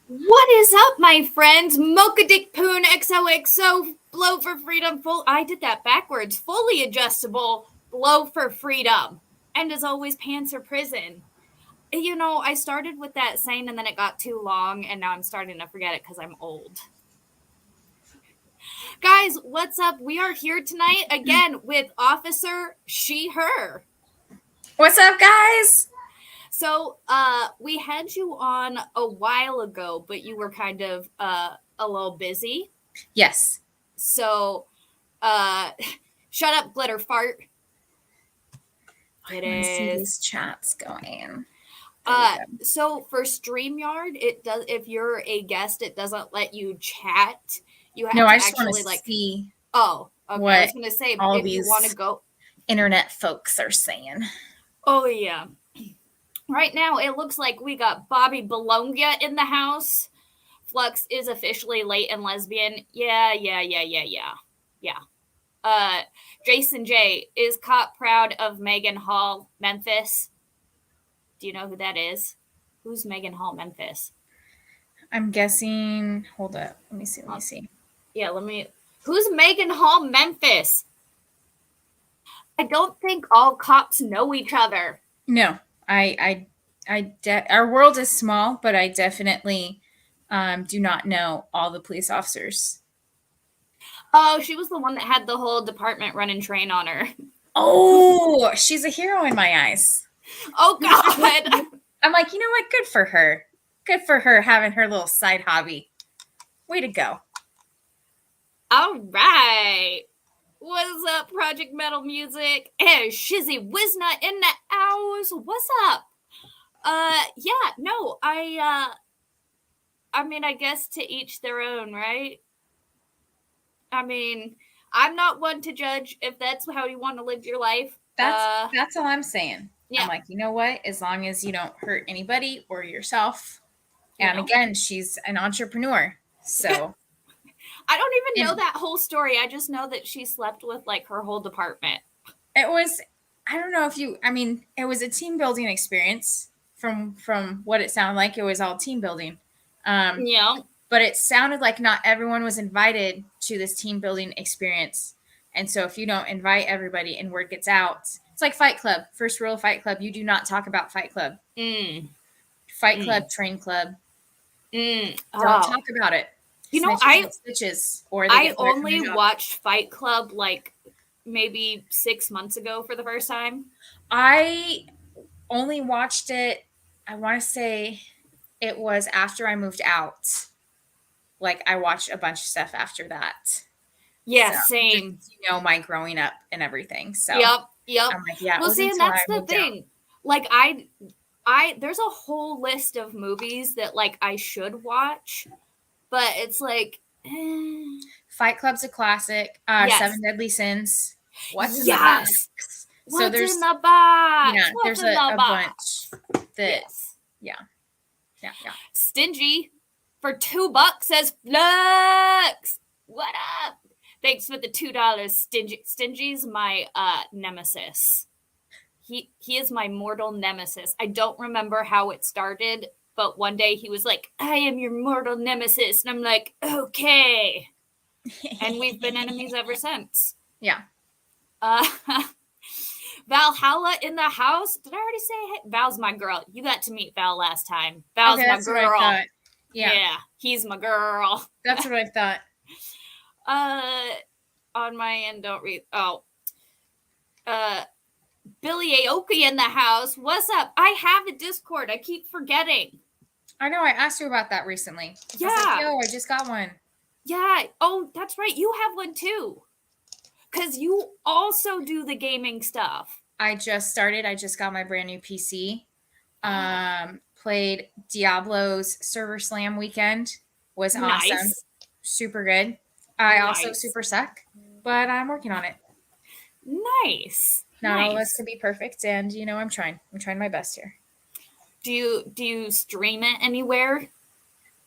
What is up, my friends? Mocha Dick Poon XOXO Blow for Freedom full. I did that backwards. Fully adjustable Blow for Freedom. And as always, pants or prison. You know, I started with that saying and then it got too long, and now I'm starting to forget it because I'm old. Guys, what's up? We are here tonight again with Officer She Her. What's up, guys? So, we had you on a while ago, but you were kind of a little busy. Yes. So, shut up, glitter fart. I want to see these chats going. So for StreamYard, it does. If you're a guest, it doesn't let you chat. You have to I just actually want to see. Oh, okay. What I was gonna say all if you these want to go. internet folks are saying. Oh yeah. Right now, it looks like we got Bobby Bologna in the house. Flux is officially late and lesbian. Yeah. Jason J is caught proud of Megan Hall, Memphis. Do you know who that is? Who's Megan Hall, Memphis? I'm guessing. Hold up. Let me see. Yeah, Who's Megan Hall, Memphis? I don't think all cops know each other. No, our world is small, but I definitely do not know all the police officers. Oh, she was the one that had the whole department running train on her. Oh, she's a hero in my eyes. Oh, God. I'm like, you know what? Good for her. Good for her having her little side hobby. Way to go. All right. What's up, Project Metal Music? Hey, Shizzy Wisna in the hours. What's up? Yeah, no, I mean, I guess to each their own, right? I mean, I'm not one to judge if that's how you want to live your life. That's all I'm saying. Yeah. I'm like, you know what? As long as you don't hurt anybody or yourself. And again, she's an entrepreneur. So I don't even know that whole story. I just know that she slept with like her whole department. It was, I don't know if you, I mean, it was a team building experience from what it sounded like. It was all team building. Yeah. But it sounded like not everyone was invited to this team building experience. And so if you don't invite everybody and word gets out, it's like Fight Club. First rule of Fight Club, you do not talk about Fight Club. Fight Club, Train Club. Don't talk about it. You know, stitches, or I only watched Fight Club like maybe 6 months ago for the first time. I only watched it, I want to say it was after I moved out. Like, I watched a bunch of stuff after that. Yeah, so, same. Just, you know, my growing up and everything. So Yep. I'm like, yeah. Well, see, and that's the thing. Like, I there's a whole list of movies that like I should watch, but it's like Fight Club's a classic. Yes. Seven Deadly Sins. What's in the box? So there's in the box? Yeah, there's a bunch that yeah. Stingy for $2 says Flux. What up? Thanks for the $2. Stingy's my nemesis. He is my mortal nemesis. I don't remember how it started, but one day he was like, I am your mortal nemesis. And I'm like, okay. And we've been enemies ever since. Yeah. Valhalla in the house. Did I already say hey? Val's my girl. You got to meet Val last time. Val's my girl. Yeah, he's my girl. That's what I thought. On my end, don't read. Oh. Billy Aoki in the house. What's up? I have a Discord. I keep forgetting. I know. I asked you about that recently. Yeah. I was like, yo, I just got one. Yeah. Oh, that's right. You have one too. Because you also do the gaming stuff. I just started. I just got my brand new PC. Played Diablo's Server Slam weekend. Was awesome. Super good. I also super suck, but I'm working on it. Nice. Not all of us can be perfect, and you know I'm trying. I'm trying my best here. Do you stream it anywhere?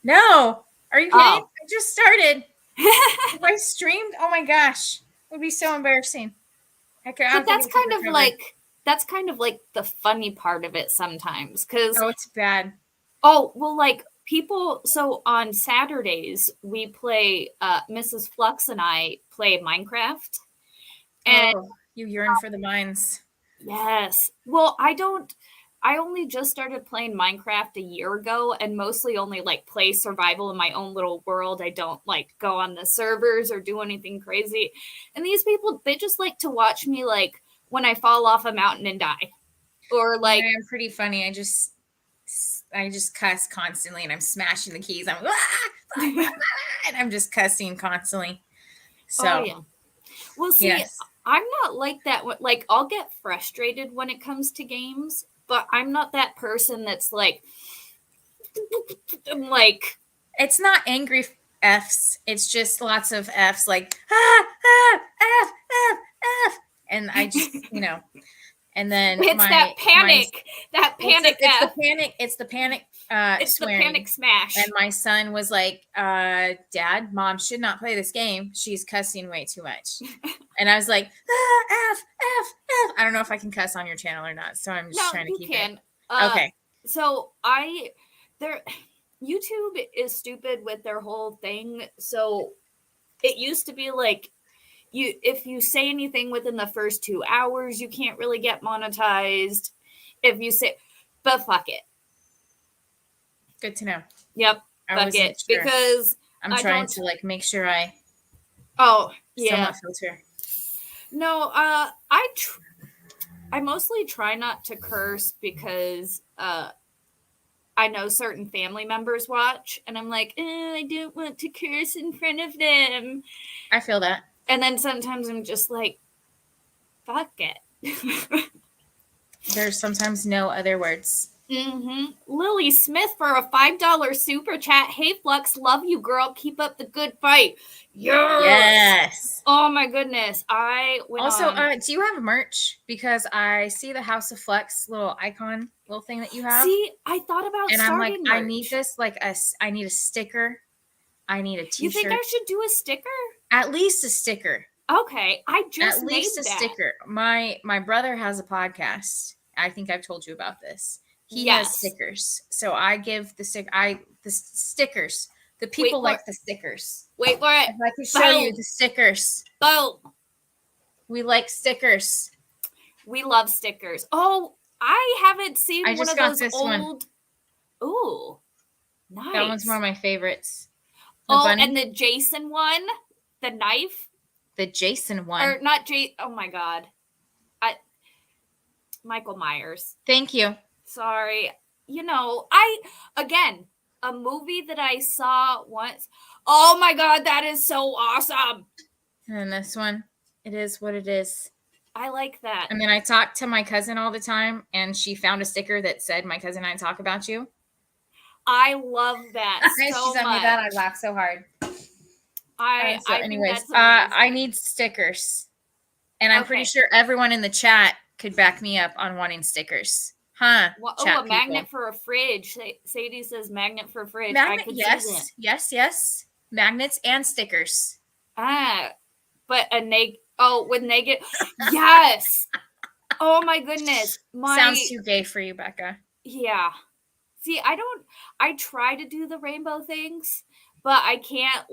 No. Are you kidding? I just started. If I streamed, oh my gosh, it would be so embarrassing. But that's kind of like the funny part of it sometimes, because it's bad. Oh well, like people, so on Saturdays we play, Mrs. Flux and I play Minecraft. And you yearn for the mines. yes. Well, I only just started playing Minecraft a year ago and mostly only like play survival in my own little world. I don't like go on the servers or do anything crazy. And these people, they just like to watch me like when I fall off a mountain and die. Or like I'm pretty funny. I just cuss constantly and I'm smashing the keys. I'm and I'm just cussing constantly. So oh yeah. Well, see, yes. I'm not like that. Like, I'll get frustrated when it comes to games, but I'm not that person that's like, I'm like, it's not angry F's. It's just lots of F's, like F, and I just, and then it's that panic, It's the panic. It's the panic. It's swearing. The panic smash. And my son was like, Dad, Mom should not play this game. She's cussing way too much. And I was like, F. I don't know if I can cuss on your channel or not. So I'm just trying to keep it. Okay. So YouTube is stupid with their whole thing. So it used to be like, if you say anything within the first 2 hours, you can't really get monetized. If you say, but fuck it. Good to know. Yep. Fuck it. Sure. Because I'm trying to like make sure I. Oh yeah. Filter. No, I mostly try not to curse because I know certain family members watch, and I'm like, I don't want to curse in front of them. I feel that. And then sometimes I'm just like, fuck it. There's sometimes no other words. Mm-hmm. Lily Smith for a $5 super chat. Hey, Flux, love you, girl. Keep up the good fight. Yes. Oh, my goodness. I went also, do you have merch? Because I see the House of Flux little icon, little thing that you have. See, I thought about and starting I'm like, merch. I need this, I need a sticker. I need a t-shirt. You think I should do a sticker? At least a sticker. Okay, I just at least a sticker. My brother has a podcast. I think I've told you about this. He has stickers, so I give the stickers. The people like the stickers. Wait for it. If I can show you the stickers. Boom. We like stickers. We love stickers. Oh, I haven't seen one of those old. Ooh, nice. That one's one of my favorites. Bunny. And the Jason one, the knife. The Jason one, or not Jason? Oh my God, Michael Myers. Thank you. Sorry. A movie that I saw once. Oh my God, that is so awesome. And this one, it is what it is. I like that. And then I talk to my cousin all the time, and she found a sticker that said, "My cousin and I talk about you." I love that so she sent much. me that. I laughed so hard. Anyways, I need stickers. And I'm pretty sure everyone in the chat could back me up on wanting stickers. Huh? Well, a magnet for a fridge. Sadie says magnet for a fridge. Magnet, yes. Magnets and stickers. But with negative. Yes. Oh my goodness. Sounds too gay for you, Becca. Yeah. See, I try to do the rainbow things, but I can't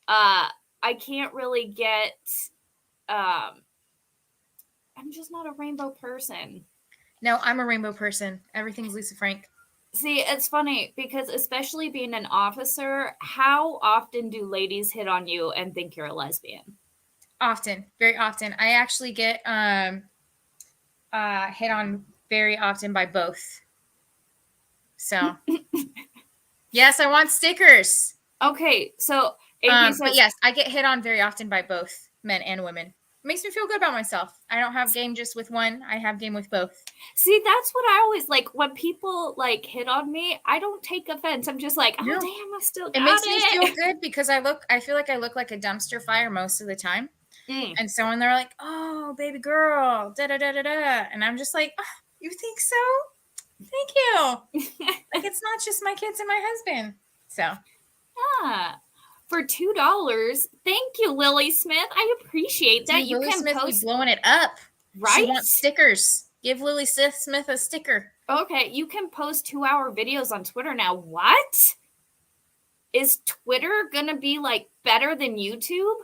I can't really get, I'm just not a rainbow person. No, I'm a rainbow person. Everything's Lisa Frank. See, it's funny because especially being an officer, how often do ladies hit on you and think you're a lesbian? Often, very often. I actually get hit on very often by both. So, yes, I want stickers. Okay, so but yes, I get hit on very often by both men and women. It makes me feel good about myself. I don't have game just with one. I have game with both. See, that's what I always like when people hit on me. I don't take offense. I'm just like, oh damn, I still got it. It makes me feel good because I feel like I look like a dumpster fire most of the time. And so when they're like, "Oh, baby girl, da da da da da," and I'm just like, "Oh, you think so? Thank you." Like it's not just my kids and my husband. So, for $2, thank you, Lily Smith. I appreciate that. Lily Smith be blowing it up. Right? She wants stickers. Give Lily Smith a sticker. Okay, you can post 2-hour videos on Twitter now. What? Is Twitter gonna be like better than YouTube?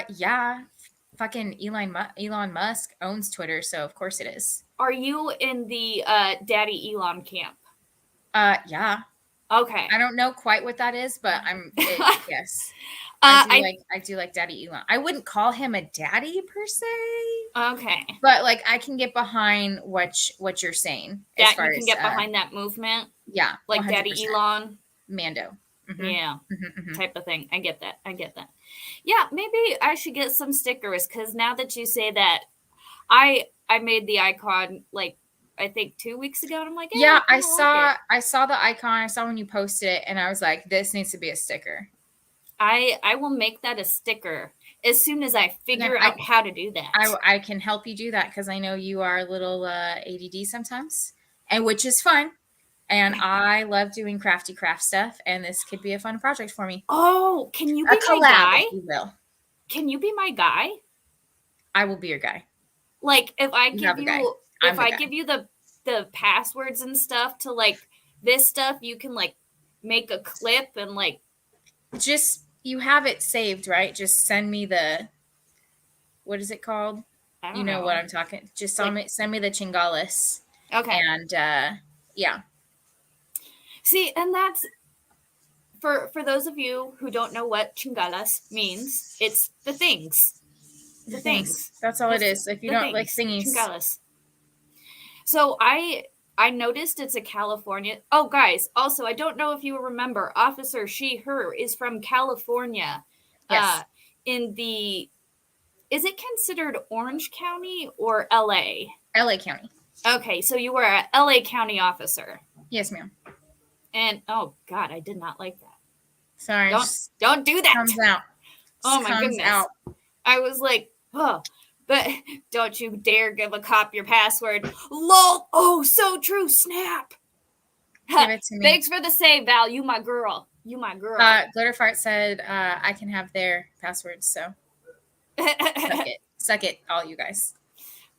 Yeah. Fucking Elon Musk owns Twitter, so of course it is. Are you in the Daddy Elon camp? Yeah. Okay. I don't know quite what that is, but yes. I I do like Daddy Elon. I wouldn't call him a daddy per se, okay. but like I can get behind what you're saying as That far you can as get behind that movement, yeah, like 100%. Daddy Elon. Mando. Yeah, Hmm. type of thing. I get that. I get that. Yeah, maybe I should get some stickers because now that you say that, I made the icon like I think 2 weeks ago, and I'm like, yeah, Yeah, I kind of like it. I saw the icon. I saw when you posted it, and I was like, this needs to be a sticker. I will make that a sticker as soon as I Again, figure out how to do that. I can help you do that because I know you are a little ADD sometimes, and which is fun. And I love doing crafty craft stuff, and this could be a fun project for me. Oh, can you A be my collab, guy? if you will. Can you be my guy? I will be your guy. Like if I You give have a guy. you I'm if the I guy. give you the passwords and stuff to like this stuff, you can like make a clip and like Just you have it saved, right? Just send me the what is it called? I You don't know what know. I'm talking. Just Like send me the chingalis, okay. and yeah. See, and that's for those of you who don't know what chingalas means, it's the things. The The things. things. That's all it Just is. If you the don't like things. thingies, Chingalas. So I noticed it's a California. Oh, guys, also I don't know if you remember, Officer She Her is from California. Uh, yes, in the is it considered Orange County or LA? LA County. Okay, so you were a LA County officer, Yes, ma'am. and oh God, I did not like that. Sorry, it Don't just don't do that. comes out. Oh Just my comes goodness, out. I was like, oh. But don't you dare give a cop your password. Lol. Oh, so true. Snap. Give it to me. Thanks for the save, Val. You my girl. You my girl. Glitterfart said I can have their passwords, so suck it, all you guys.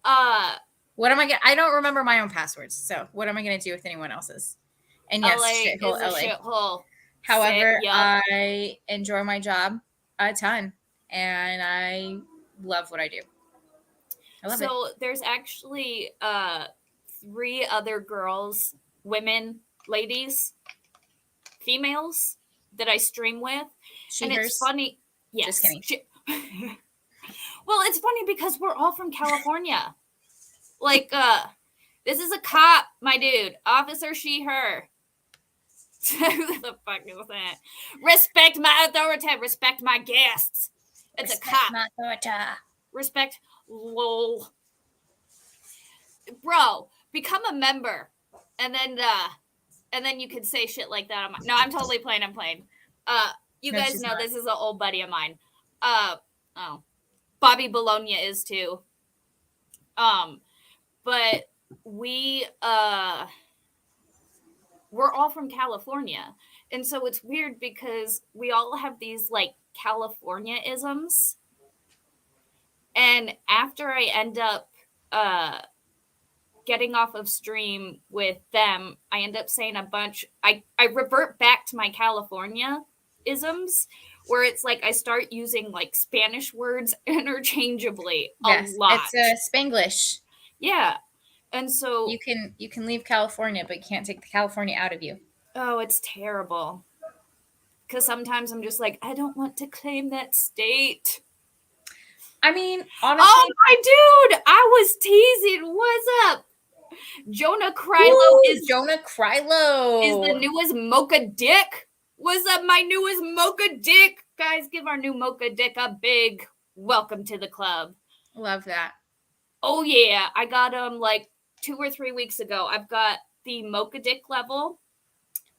uh, What am I gonna? I don't remember my own passwords, so what am I gonna do with anyone else's? And yes, LA shithole is a LA. shithole. However, Yup. I enjoy my job a ton, and I love what I do. I love it. So there's actually 3 other girls, women, ladies, females that I stream with, She and it's hers. funny. Yes. Just kidding. Well, it's funny because we're all from California. Like, this is a cop, my dude. Officer She Her. Who the fuck is that? Respect my authority. Respect my guests. It's Respect a cop. my authority. Respect. Lol. Bro, become a member, and then you can say shit like that. No, I'm totally playing. I'm playing. You No, guys she's know not. this is an old buddy of mine. Oh, Bobby Bologna is too. But we're all from California. And so it's weird because we all have these like California isms. And after I end up getting off of stream with them, I end up saying a bunch. I revert back to my California isms where it's like I start using like Spanish words interchangeably a Yes, lot. it's Spanglish. Yeah. And so You can leave California, but you can't take the California out of you. oh, it's terrible. Because sometimes I'm just like, I don't want to claim that state. I mean, honestly, Oh, my dude, I was teasing. What's up? Jonah Krylo is Jonah Krylo the newest Mocha Dick. What's up, my newest Mocha Dick? Guys, give our new Mocha Dick a big welcome to the club. Love that. Oh, yeah. I got him like 2 or 3 weeks ago. I've got the Mocha Dick level,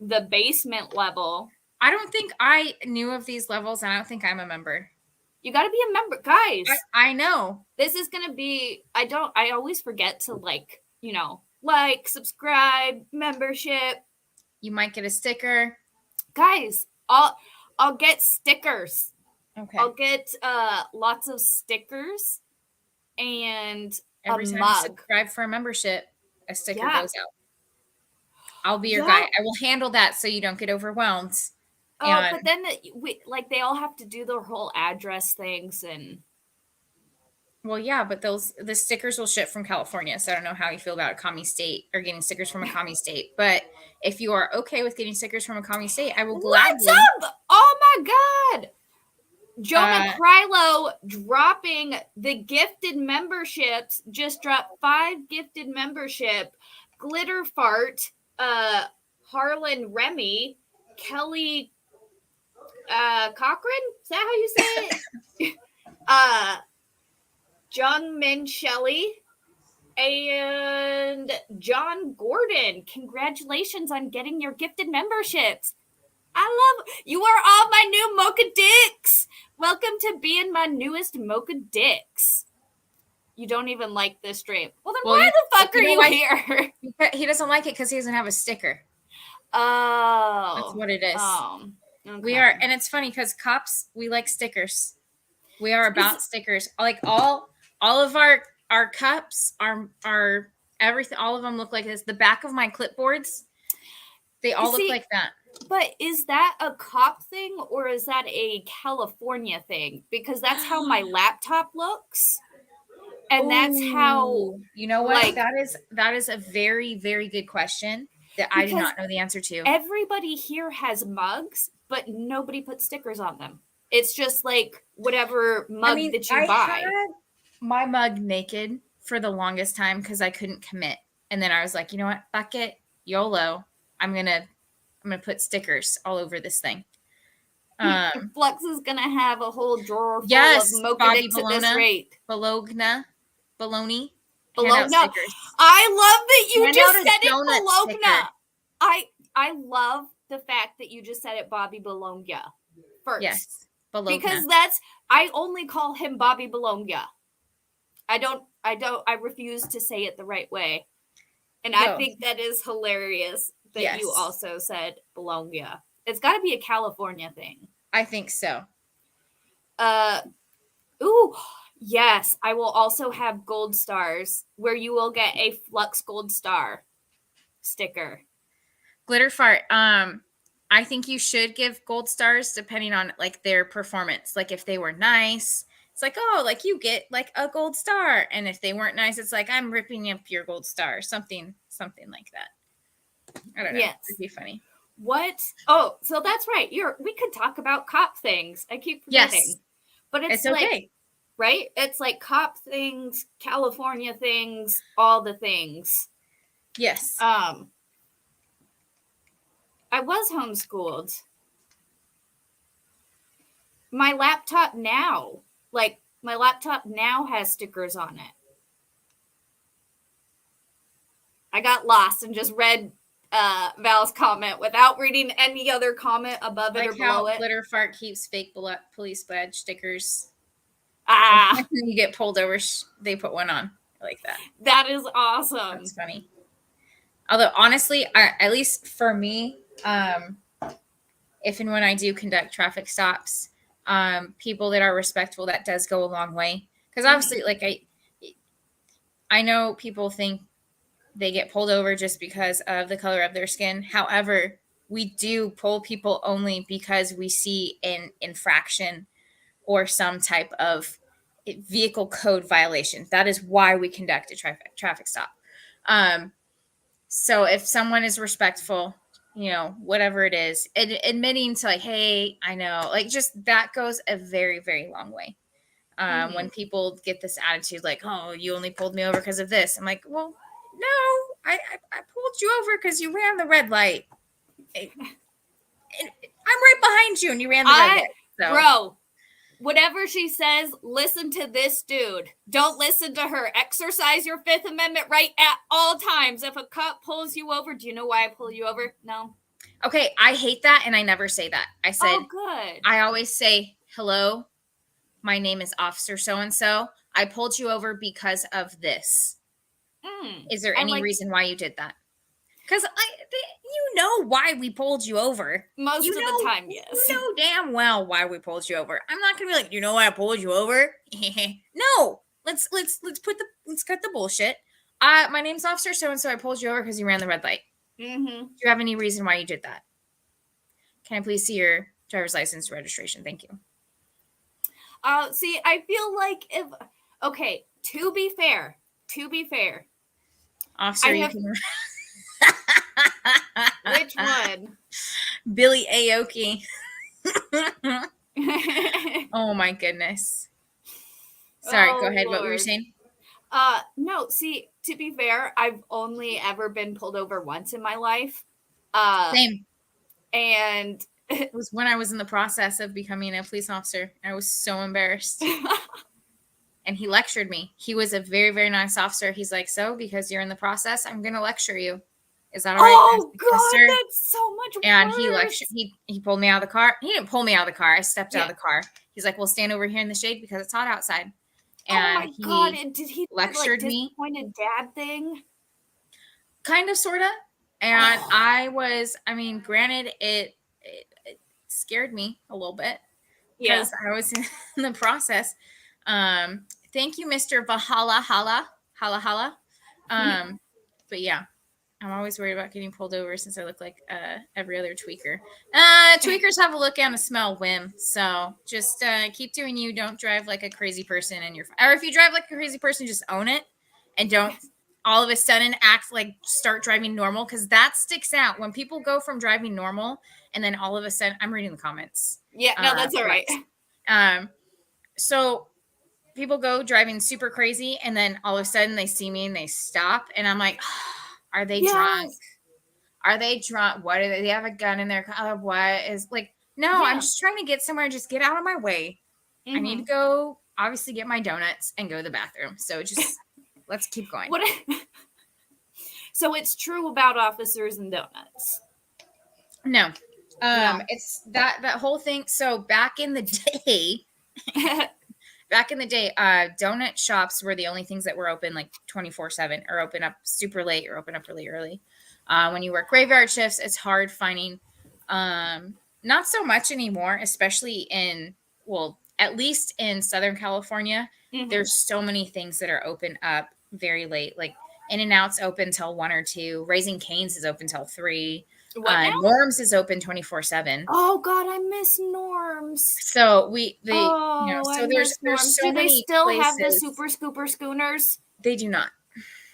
the basement level. I don't think I knew of these levels, and I don't think I'm a member. You got to be a member, guys. I know. This is going to be, I always forget to like, subscribe, membership. You might get a sticker. Guys, I'll get stickers. Okay. I'll get lots of stickers and Every a time mug. you subscribe for a membership. a sticker Yeah. goes out. I'll be your Yeah. guy. I will handle that so you don't get overwhelmed. But And then they all have to do their whole address things and. well, yeah, but the stickers will ship from California, so I don't know how you feel about a commie state or getting stickers from a commie state. But if you are okay with getting stickers from a commie state, I will What's gladly. up? Oh my God. Jonah Krylo dropping the gifted memberships. Just dropped 5 gifted membership. Glitter Fart, Harlan Remy, Kelly Cochran. Is that how you say it? Jung Min Shelley and John Gordon. Congratulations on getting your gifted memberships. I love you are all my new Mocha Dicks. Welcome to being my newest Mocha Dicks. You don't even like this stream. Well, then why the fuck are you here? He doesn't like it because he doesn't have a sticker. Oh. That's what it is. Oh. Okay. We are, and it's funny because cops, we like stickers. We are about stickers. Like all of our cups, our everything, all of them look like this. The back of my clipboards, they all look like that. But is that a cop thing or is that a California thing? Because that's how my laptop looks. And that's how you know what? That is a very, very good question that I do not know the answer to. Everybody here has mugs, but nobody puts stickers on them. It's just like whatever mug that you buy. Had my mug naked for the longest time because I couldn't commit. And then I was like, you know what? Fuck it. YOLO. I'm gonna put stickers all over this thing. Flux is gonna have a whole drawer full of Mocha Dicks at this rate. Bologna. I love that you just said it, Bologna. I love the fact that you just said it, Bobby Bologna. First. Yes. Bologna. Because I only call him Bobby Bologna. I refuse to say it the right way. And I think that is hilarious that you also said Bologna. It's got to be a California thing. I think so. Yes. I will also have gold stars where you will get a Flux gold star sticker. Glitter Fart. I think you should give gold stars depending on like their performance. Like if they were nice, it's like, oh, like you get like a gold star. And if they weren't nice, it's like, I'm ripping up your gold star. Something like that. I don't know. Yes. It'd be funny. What? Oh, so that's right. We could talk about cop things. I keep forgetting. Yes. But it's like, okay. Right? It's like cop things, California things, all the things. Yes. I was homeschooled. My laptop now has stickers on it. I got lost and just read Val's comment without reading any other comment above it or below it. Glitter Fart keeps fake police badge stickers. You get pulled over, they put one on. I like that. That is awesome. That's funny. Although honestly, at least for me, if and when I do conduct traffic stops, people that are respectful, that does go a long way. Because obviously, like I know people think they get pulled over just because of the color of their skin. However, we do pull people only because we see an infraction or some type of vehicle code violation. That is why we conduct a traffic stop. So if someone is respectful, you know, whatever it is, admitting to like, hey, I know, like just that goes a very, very long way. When people get this attitude like, oh, you only pulled me over because of this. I'm like, well, no, I pulled you over because you ran the red light. I'm right behind you and you ran the red light. So. Bro, whatever she says, listen to this dude. Don't listen to her. Exercise your Fifth Amendment right at all times. If a cop pulls you over, do you know why I pull you over? No. Okay, I hate that and I never say that. I said, oh, good. I always say, hello, my name is Officer so-and-so. I pulled you over because of this. Is there any reason why you did that? Because you know why we pulled you over. Most of the time, yes. You know damn well why we pulled you over. I'm not gonna be like, you know why I pulled you over? No. Let's cut the bullshit. My name's Officer so-and-so. I pulled you over because you ran the red light. Mm-hmm. Do you have any reason why you did that? Can I please see your driver's license registration? Thank you. See, I feel like okay, to be fair, Officer, you can. Which one? Billy Aoki. Oh my goodness. Sorry, go ahead. Lord. What were you saying? No, see, to be fair, I've only ever been pulled over once in my life. Same. And it was when I was in the process of becoming a police officer. I was so embarrassed. And he lectured me. He was a very, very nice officer. He's like, so because you're in the process, I'm going to lecture you. Is that all right? Oh, God, yes, that's so much and worse. He lectured. He pulled me out of the car. He didn't pull me out of the car. I stepped out of the car. He's like, well, stand over here in the shade because it's hot outside. And oh, my God. Did he lectured like, me? Disappointed dad thing? Kind of, sort of. And I was, I mean, granted, it scared me a little bit because I was in the process. Thank you, Mr. Valhalla Hala. But yeah, I'm always worried about getting pulled over since I look like every other tweaker. Tweakers have a look and a smell whim. So just keep doing you. Don't drive like a crazy person or if you drive like a crazy person, just own it and don't all of a sudden start driving normal, because that sticks out when people go from driving normal and then all of a sudden, I'm reading the comments. Yeah, no, that's all right. So people go driving super crazy and then all of a sudden they see me and they stop and I'm like, are they drunk? Are they drunk? What are they have a gun in their car? What is like, no, I'm just trying to get somewhere. Just get out of my way. I need to go obviously get my donuts and go to the bathroom. So just let's keep going. So it's true about officers and donuts. No. It's that whole thing. So back in the day, donut shops were the only things that were open like 24/7 or open up super late or open up really early. When you work graveyard shifts, it's hard finding. Not so much anymore, especially at least in Southern California. There's so many things that are open up very late. Like In-N-Out's open till 1 or 2. Raising Cane's is open till 3. Norm's is open 24/7. Oh God, I miss Norm's. So there's so many. Do they still have the super scooper schooners? They do not.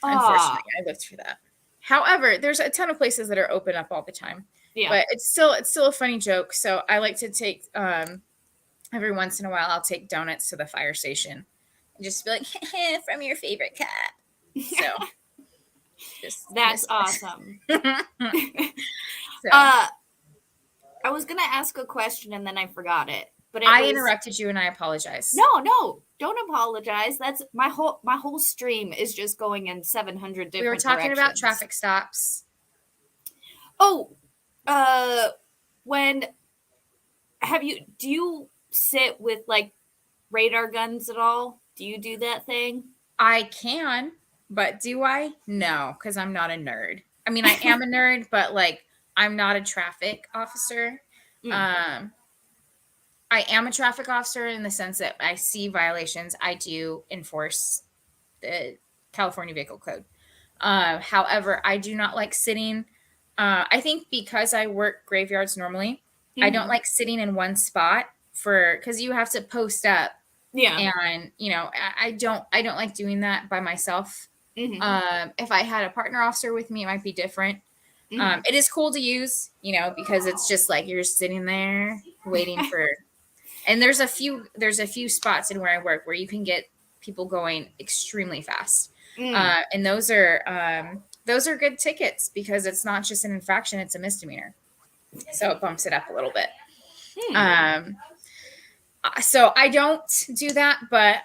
Unfortunately, I lived through that. However, there's a ton of places that are open up all the time. Yeah. But it's still a funny joke. So I like to take every once in a while I'll take donuts to the fire station and just be like, from your favorite cat. So that's awesome. So. I was gonna ask a question and then I forgot it. But I interrupted you and I apologize. No, don't apologize. That's my whole stream is just going in 700 different. We were talking about traffic stops. Oh, do you sit with like radar guns at all? Do you do that thing? I can, but do I? No, because I'm not a nerd. I mean, I am a nerd, but like I'm not a traffic officer. I am a traffic officer in the sense that I see violations. I do enforce the California Vehicle Code. However, I do not like sitting. I think because I work graveyards normally, I don't like sitting in one spot because you have to post up. Yeah. And I don't like doing that by myself. If I had a partner officer with me, it might be different. It is cool to use, because it's just like you're sitting there waiting for. And there's a few spots in where I work where you can get people going extremely fast. And those are good tickets because it's not just an infraction, it's a misdemeanor. So it bumps it up a little bit. So I don't do that, but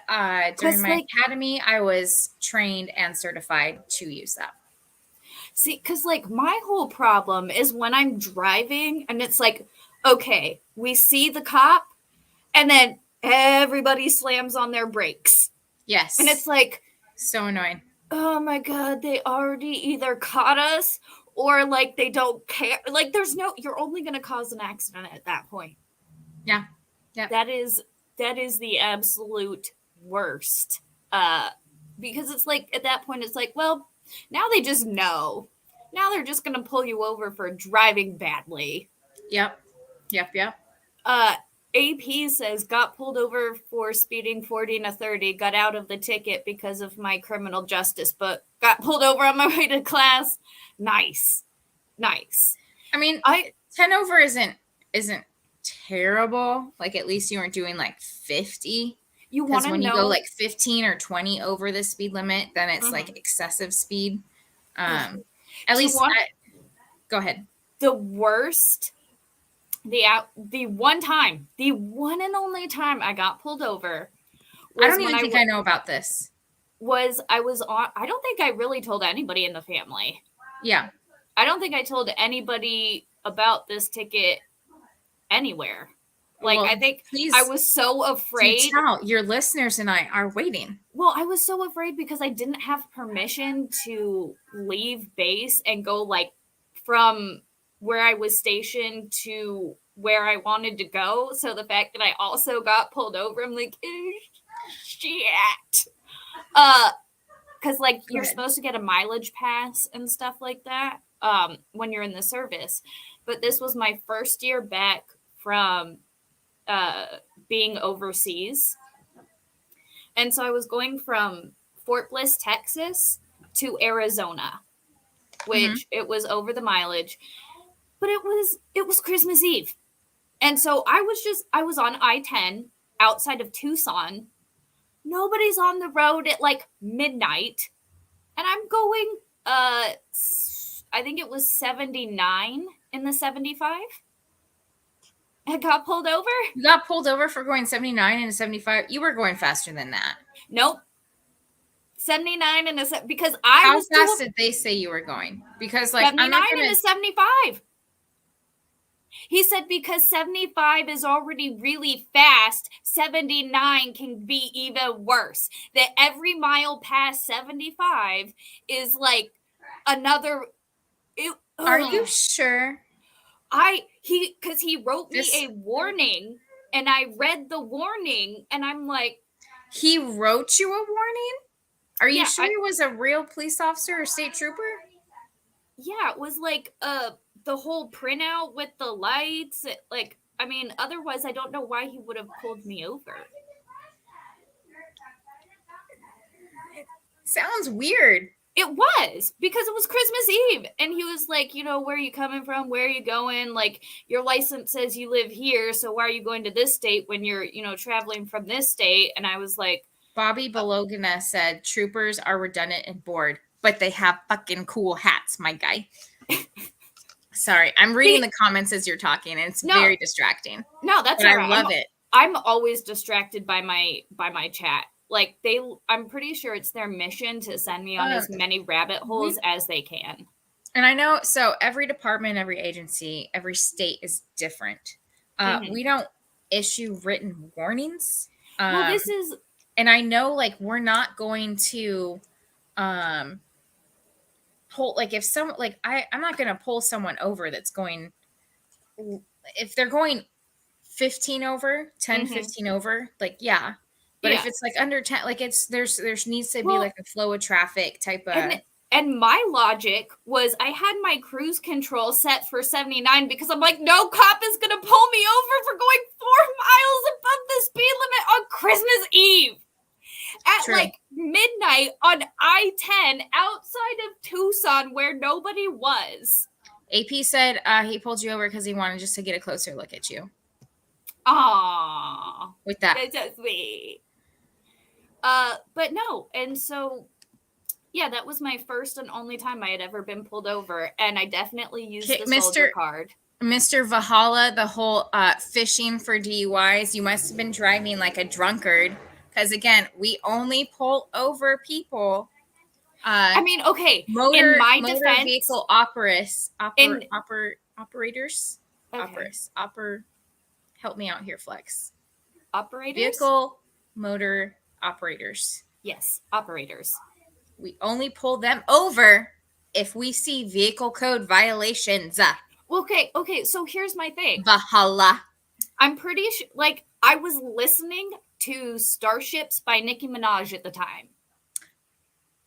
during my academy, I was trained and certified to use that. See, because like my whole problem is when I'm driving and it's like, okay, we see the cop and then everybody slams on their brakes. Yes. And it's like, so annoying. Oh my God, they already either caught us or like they don't care. Like you're only going to cause an accident at that point. Yeah. Yeah. That is the absolute worst. because it's like at that point it's like, well, now they just know. Now they're just gonna pull you over for driving badly. Yep. Uh, AP says got pulled over for speeding 40 to 30, got out of the ticket because of my criminal justice book. Got pulled over on my way to class. Nice. I mean, 10 over isn't terrible. Like at least you weren't doing like 50. You want to know, when you go like 15 or 20 over the speed limit, then it's like excessive speed. At least go ahead. The worst, the one and only time I got pulled over. I don't even think I know about this. I was on. I don't think I really told anybody in the family. Yeah. I don't think I told anybody about this ticket anywhere. Like, well, I think I was so afraid. Your listeners and I are waiting. Well, I was so afraid because I didn't have permission to leave base and go like from where I was stationed to where I wanted to go. So the fact that I also got pulled over, I'm like, shit. Because like you're supposed to get a mileage pass and stuff like that when you're in the service. But this was my first year back from being overseas. And so I was going from Fort Bliss, Texas to Arizona, which it was over the mileage, but it was Christmas Eve. And so I was on I-10 outside of Tucson. Nobody's on the road at like midnight. And I'm going, I think it was 79 in the 75. I got pulled over. You got pulled over for going 79 and 75. You were going faster than that. Nope. 79 and because How fast did they say you were going? Because like 79 and 75. He said because 75 is already really fast, 79 can be even worse. That every mile past 75 is like another. Are you sure? Because he wrote me a warning and I read the warning and I'm like. He wrote you a warning? Are you sure he was a real police officer or state trooper? Yeah, it was like the whole printout with the lights. Like, I mean, otherwise I don't know why he would have pulled me over. It sounds weird. It was, because it was Christmas Eve. And he was like, you know, where are you coming from? Where are you going? Like, your license says you live here, so why are you going to this state when you're, you know, traveling from this state? And I was like... Bobby Bologna said, troopers are redundant and bored, but they have fucking cool hats, my guy. Sorry, I'm reading the comments as you're talking, and it's very distracting. No, that's all right. I love it. I'm always distracted by my chat. Like I'm pretty sure it's their mission to send me on as many rabbit holes as they can. And I know, so every department, every agency, every state is different. We don't issue written warnings. Well, this is, and I know like we're not going to pull, like if someone, like I'm not going to pull someone over that's going, if they're going 15 over, 10, 15 over, like, yeah. But if it's like under 10, like there's needs to be like a flow of traffic type of. And my logic was I had my cruise control set for 79 because I'm like, no cop is going to pull me over for going 4 miles above the speed limit on Christmas Eve at like midnight on I-10 outside of Tucson where nobody was. AP said he pulled you over because he wanted just to get a closer look at you. Aww. With that. That's so sweet. But no, and so, yeah, that was my first and only time I had ever been pulled over, and I definitely used the soldier card. Mr. Valhalla, the whole fishing for DUIs, you must have been driving like a drunkard, because again, we only pull over people. I mean, okay, motor, in my motor defense, vehicle operators. Okay. Help me out here, Flex. Operators? Vehicle motor operators. Yes, operators. We only pull them over if we see vehicle code violations. Okay, so here's my thing. Valhalla. I'm pretty sure, like, I was listening to Starships by Nicki Minaj at the time.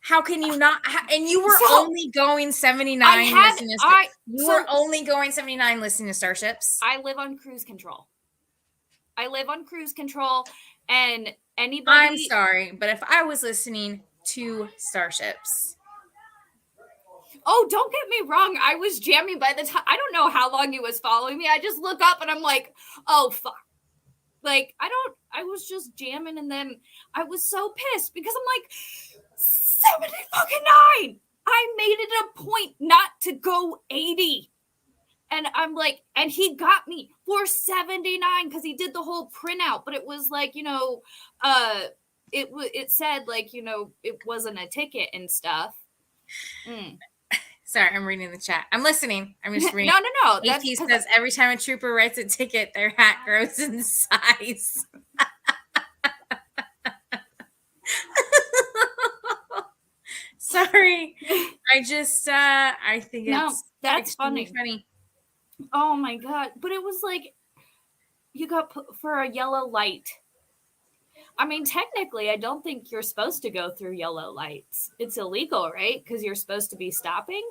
How can you not? And you were So, only going 79 I had listening to I you so were only going 79 listening to Starships. I live on cruise control. I live on cruise control, and I'm anybody. sorry, but if I was listening to Starships, Oh, don't get me wrong. I was jamming by the time. I don't know how long he was following me. I just look up and I'm like, oh fuck. Like I was just jamming, and then I was so pissed because I'm like 70 fucking 9. I made it a point not to go 80. And I'm like, and he got me for 79 because he did the whole printout, but it was like, it said like, it wasn't a ticket and stuff. sorry, I'm reading the chat. I'm listening. I'm just reading. No. AT says every time a trooper writes a ticket, their hat grows in size. Sorry. I think it's that's funny. Oh my god. But it was like you got put for a yellow light. I mean, technically, I don't think you're supposed to go through yellow lights. It's illegal, right? Because you're supposed to be stopping.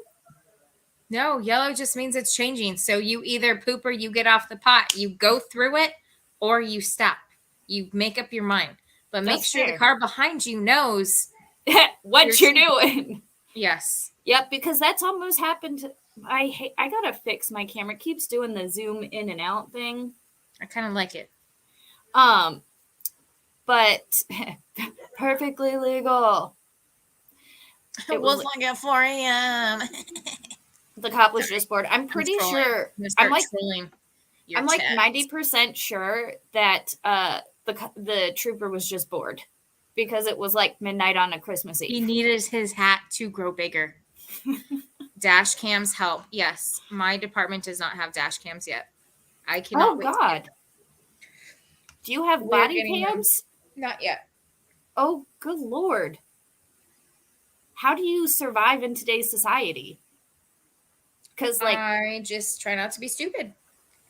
No, yellow just means it's changing. So you either poop or you get off the pot. You go through it or you stop. You make up your mind. But make sure the car behind you knows what you're doing. Yes. Yep, because that's almost happened. I gotta fix my camera. It keeps doing the zoom in and out thing. I kind of like it. But perfectly legal. It was like at 4 a.m. The cop was just bored. I'm pretty sure. I'm like 90% sure that the trooper was just bored because it was like midnight on a Christmas Eve. He needed his hat to grow bigger. Dash cams help. Yes, my department does not have dash cams yet. I cannot. Oh God. Do you have body cams? Not yet. Oh, good Lord. How do you survive in today's society? Because I just try not to be stupid.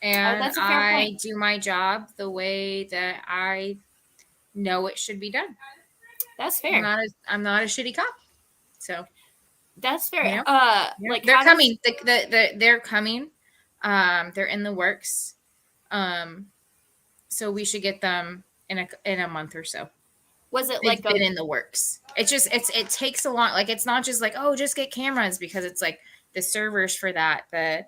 And that's a fair point. Do my job the way that I know it should be done. That's fair. I'm not a shitty cop. So that's fair. You know? Like they're coming. They're coming. They're in the works. So we should get them in a month or so. Was it They've been in the works? It takes a long. Like it's not just like, oh, just get cameras, because it's like the servers for that, the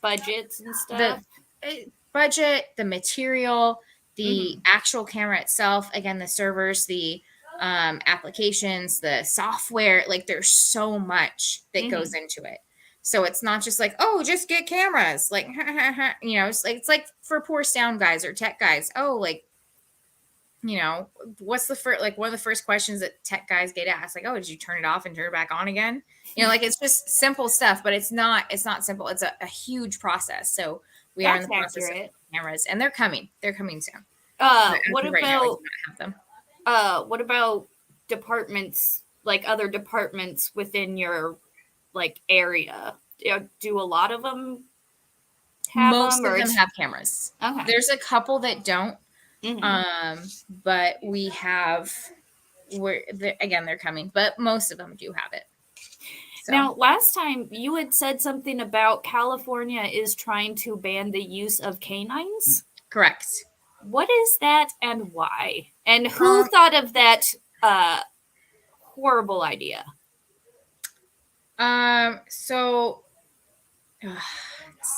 budgets and stuff. The material, the actual camera itself. Again, the servers, the applications, the software. Like there's so much that goes into it. So it's not just like, oh, just get cameras. Like, it's like for poor sound guys or tech guys. Oh, like, what's the first, like one of the first questions that tech guys get asked, like, oh, did you turn it off and turn it back on again? Like it's just simple stuff, but it's not simple. It's a huge process. So we are in the process of cameras, and they're coming soon. What about departments, like other departments within your like area? Do a lot of them have Most of them have cameras. Okay. There's a couple that don't. But we have, they're coming, but most of them do have it. So. Now, last time you had said something about California is trying to ban the use of canines. Correct. What is that and why? And who thought of that horrible idea? It's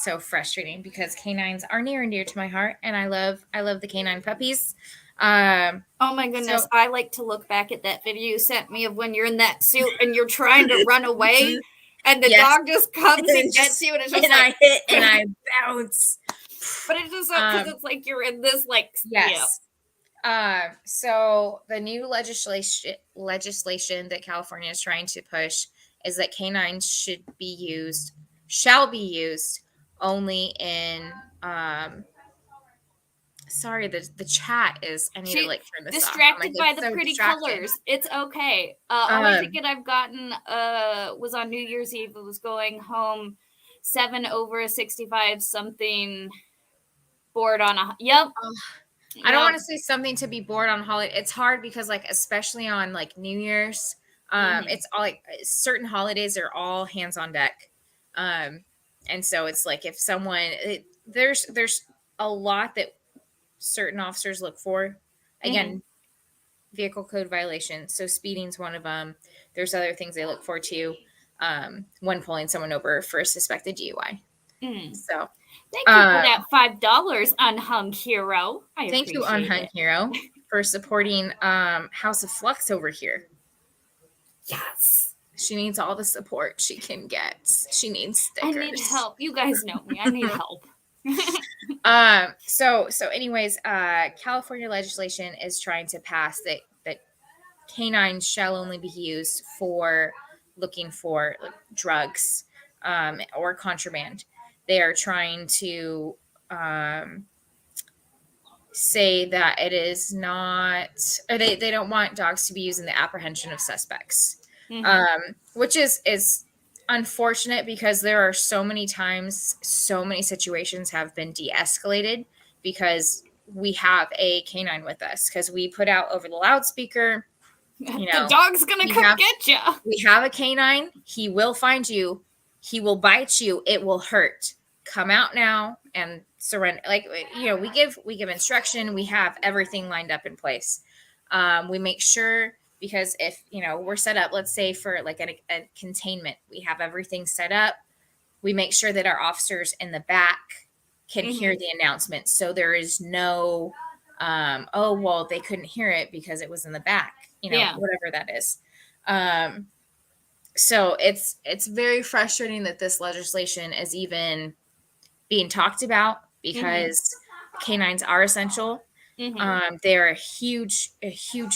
so frustrating because canines are near and dear to my heart, and I love the canine puppies. Oh my goodness. So, I like to look back at that video you sent me of when you're in that suit and you're trying to run away and the dog just comes and gets you, and it's just and I hit and I bounce. But it's just because it's like you're in this like So the new legislation that California is trying to push is that canines shall be used only in sorry, the chat is, I need to like turn this distracted off. By the pretty colors. It's okay. Only ticket I've gotten was on New Year's Eve. It was going home 7 over 65 something board on a I don't Yep. want to say something to be bored on holiday. It's hard because, like, especially on like New Year's, Mhm. it's all like certain holidays are all hands on deck, um, and so it's like if there's a lot that certain officers look for. Mhm. Again, vehicle code violation. So speeding's one of them. There's other things they look for too. When pulling someone over for a suspected DUI. Mm. So, Thank you for uh, that $5, unhung hero. I thank you, appreciate Unhung it. Hero, for supporting House of Flux over here. Yes. She needs all the support she can get. She needs I need stickers. help. You guys know me. I need help. So anyways, California legislation is trying to pass that canines shall only be used for looking for like, drugs or contraband. They are trying to um, say that it is not, or they don't want dogs to be used in the apprehension of suspects, Mhm. which is unfortunate because there are so many times, so many situations have been de-escalated because we have a canine with us because we put out over the loudspeaker, you The know, dog's gonna we come have get you. we have a canine. He will find you. He will bite you. It will hurt. Come out now and surrender. Like we give instruction. We have everything lined up in place. We make sure because if we're set up, let's say for like a containment, we have everything set up. We make sure that our officers in the back can hear Mhm. the announcement, so there is no oh well they couldn't hear it because it was in the back, Yeah. whatever that is. um, so it's very frustrating that this legislation is even being talked about Mhm. because canines are essential. Mhm. They're a huge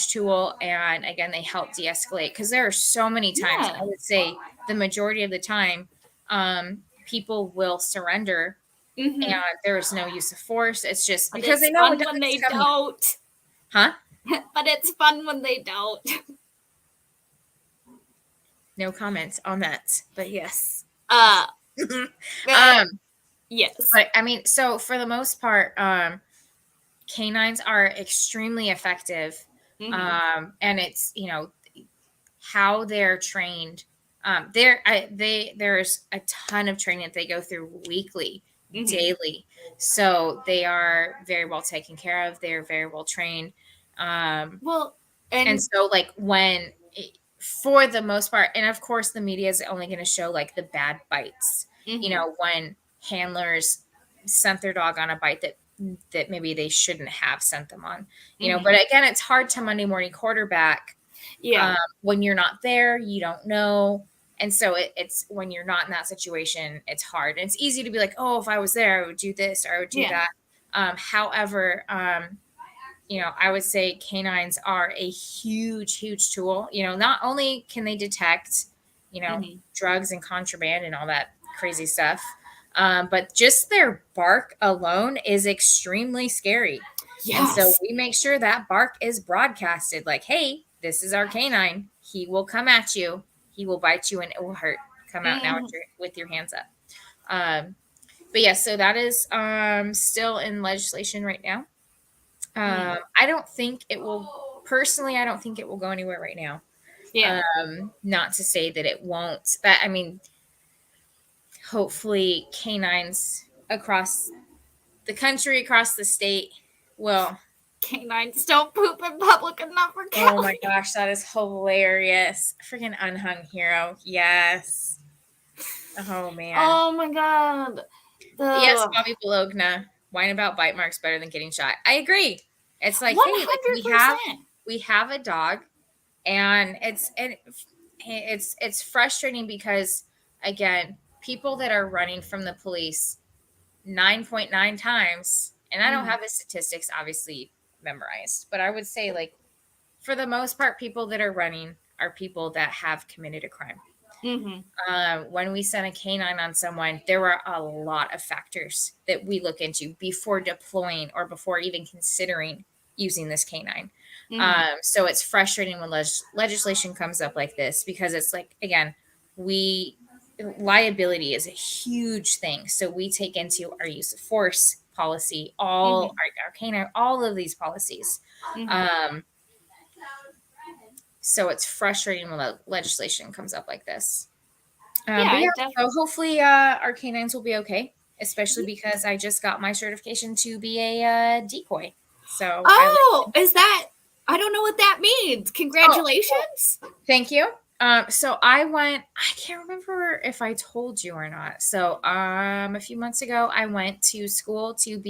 tool, and again, they help de-escalate because there are so many times. I Yeah. would say the majority of the time, people will surrender, and Mhm. there is no use of force. It's just But because it's they know a fun dog when is they coming, don't. huh? But it's fun when they don't. No comments on that, but yes. Uh, uh um, yes. but I mean, so for the most part, canines are extremely effective, Mhm. and it's how they're trained. There's a ton of training that they go through weekly, Mhm. daily, so they are very well taken care of. They're very well trained, Well, and and so like for the most part, and of course the media is only going to show like the bad bites, mhm. when handlers sent their dog on a bite that maybe they shouldn't have sent them on, but Mhm. again, it's hard to Monday morning quarterback Yeah. when you're not there, you don't know. And so it's when you're not in that situation, it's hard. And it's easy to be like, oh, if I was there, I would do this or I would do Yeah. that. However, I would say canines are a huge, huge tool. Not only can they detect, Mhm. drugs and contraband and all that crazy stuff, but just their bark alone is extremely scary. And so Yes. we make sure that bark is broadcasted like, hey, this is our canine. He will come at you. He will bite you and it will hurt. Come out now with Mhm. your hands up. Um, but yes, so that is still in legislation right now. Mm. I don't think it will, personally, I don't think it will go anywhere right now. Yeah. Not to say that it won't. I mean, hopefully canines across the country, across the state will. Canines don't poop in public enough for Oh my Kelly. gosh, that is hilarious. Freaking unhung hero. Yes. Oh man. Oh my god. But yes, The Bobby Bologna, whine about bite marks better than getting shot. I agree. It's like, hey, like we have 100%. we have a dog, and it's frustrating because again, people that are running from the police 9.9 times, and I don't Mhm. have the statistics obviously memorized, but I would say like for the most part, people that are running are people that have committed a crime. Mhm. When we send a canine on someone, there are a lot of factors that we look into before deploying or before even considering using this canine. Mhm. So it's frustrating when legislation comes up like this because it's like, again, we liability is a huge thing. So we take into our use of force. policy, all our canine, all of these policies. So it's frustrating when the legislation comes up like this. But yeah, so hopefully our canines will be okay, especially because I just got my certification to be a decoy. So is that? I don't know what that means. Congratulations. Thank you. So I can't remember if I told you or not. So a few months ago, I went to school to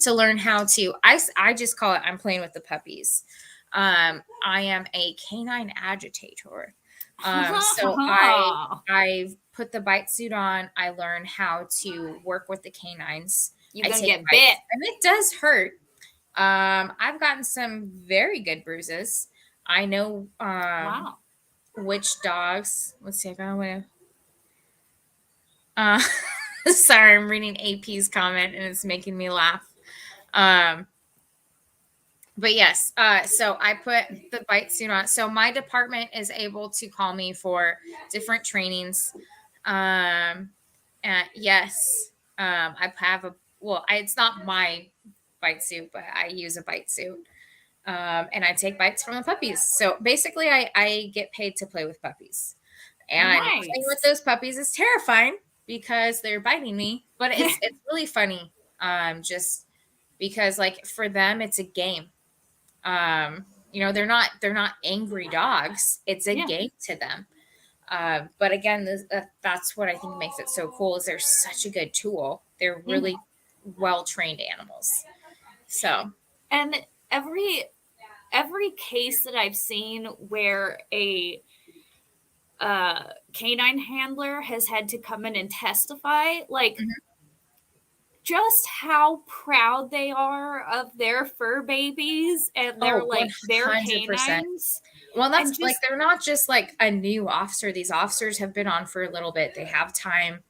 learn how to, I just call it, I'm playing with the puppies. I am a canine agitator. So I put the bite suit on. I learned how to work with the canines. You're gonna get bit, and it does hurt. I've gotten some very good bruises. I know which dogs. Let's see if I want to. Sorry, I'm reading AP's comment and it's making me laugh. But yes, so I put the bite suit on. So my department is able to call me for different trainings. And yes, I have it's not my bite suit, but I use a bite suit. And I take bites from the puppies. So basically, I get paid to play with puppies. And playing with those puppies is terrifying because they're biting me, but it's really funny. Just because like for them, it's a game. They're not angry dogs. It's a game to them. But again, that's what I think makes it so cool is they're such a good tool. They're really well-trained animals. So, and every case that I've seen where a canine handler has had to come in and testify, like just how proud they are of their fur babies and their their canines. Well, that's like they're not just like a new officer. These officers have been on for a little bit. They have time.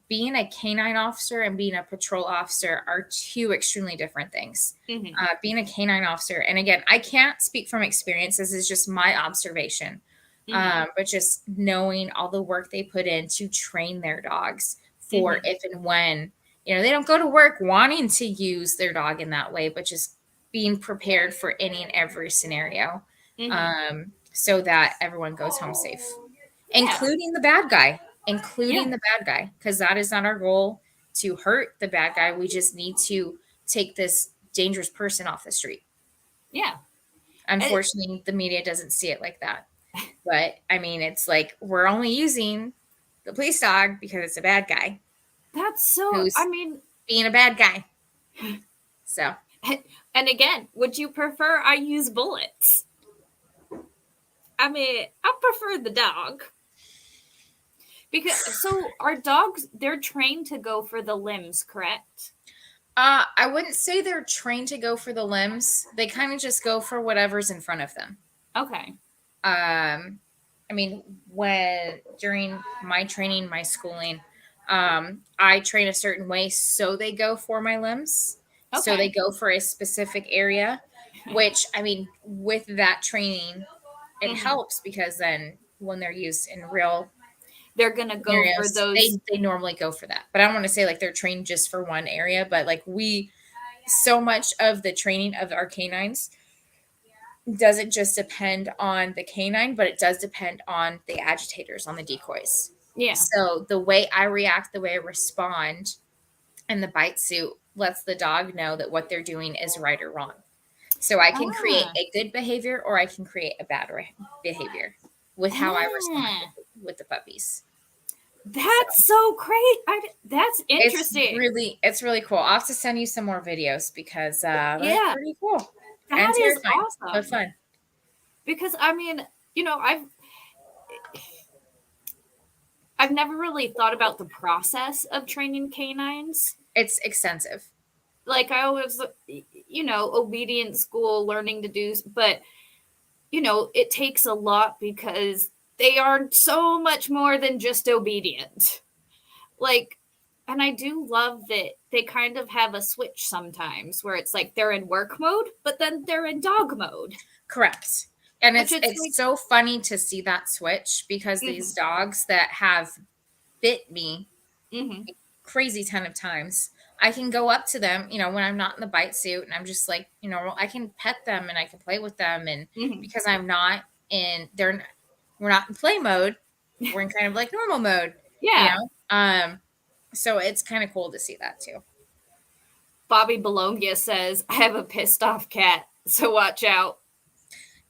Being a canine officer and being a patrol officer are two extremely different things. Being a canine officer, and again, I can't speak from experience. This is just my observation. But just knowing all the work they put in to train their dogs for if and when, they don't go to work wanting to use their dog in that way, but just being prepared for any and every scenario so that everyone goes home safe, including the bad guy. Because that is not our goal to hurt the bad guy. We just need to take this dangerous person off the street. Unfortunately, the media doesn't see it like that. But I mean, it's like we're only using the police dog because it's a bad guy. That's so, being a bad guy. So. And again, would you prefer I use bullets? I mean, I prefer the dog. Because so our dogs, they're trained to go for the limbs, correct? I wouldn't say they're trained to go for the limbs. They kind of just go for whatever's in front of them. Okay. During my training, my schooling, I train a certain way, so they go for my limbs. Okay. So they go for a specific area, which with that training, it helps because then when they're used in real, they're gonna go for those. They normally go for that, but I don't want to say like they're trained just for one area. But like so much of the training of our canines doesn't just depend on the canine, but it does depend on the agitators, on the decoys. Yeah. So the way I react, the way I respond, and the bite suit lets the dog know that what they're doing is right or wrong. So I can create a good behavior or I can create a bad behavior with how I respond with the puppies. That's so great. That's interesting. It's really cool. I'll have to send you some more videos because that's pretty cool. That is awesome. But fun. Because I've never really thought about the process of training canines. It's extensive. Like I always, obedience school, learning to do, but it takes a lot because they are so much more than just obedient. And I do love that they kind of have a switch sometimes where it's like they're in work mode, but then they're in dog mode. Correct. And it's so funny to see that switch because these dogs that have bit me, crazy ton of times. I can go up to them, you know, when I'm not in the bite suit, and I'm just like, you know, I can pet them and I can play with them, and because I'm not in, we're not in play mode, we're in kind of like normal mode, you Yeah. know. So it's kind of cool to see that too. Bobby Bologna says, I have a pissed off cat, so watch out.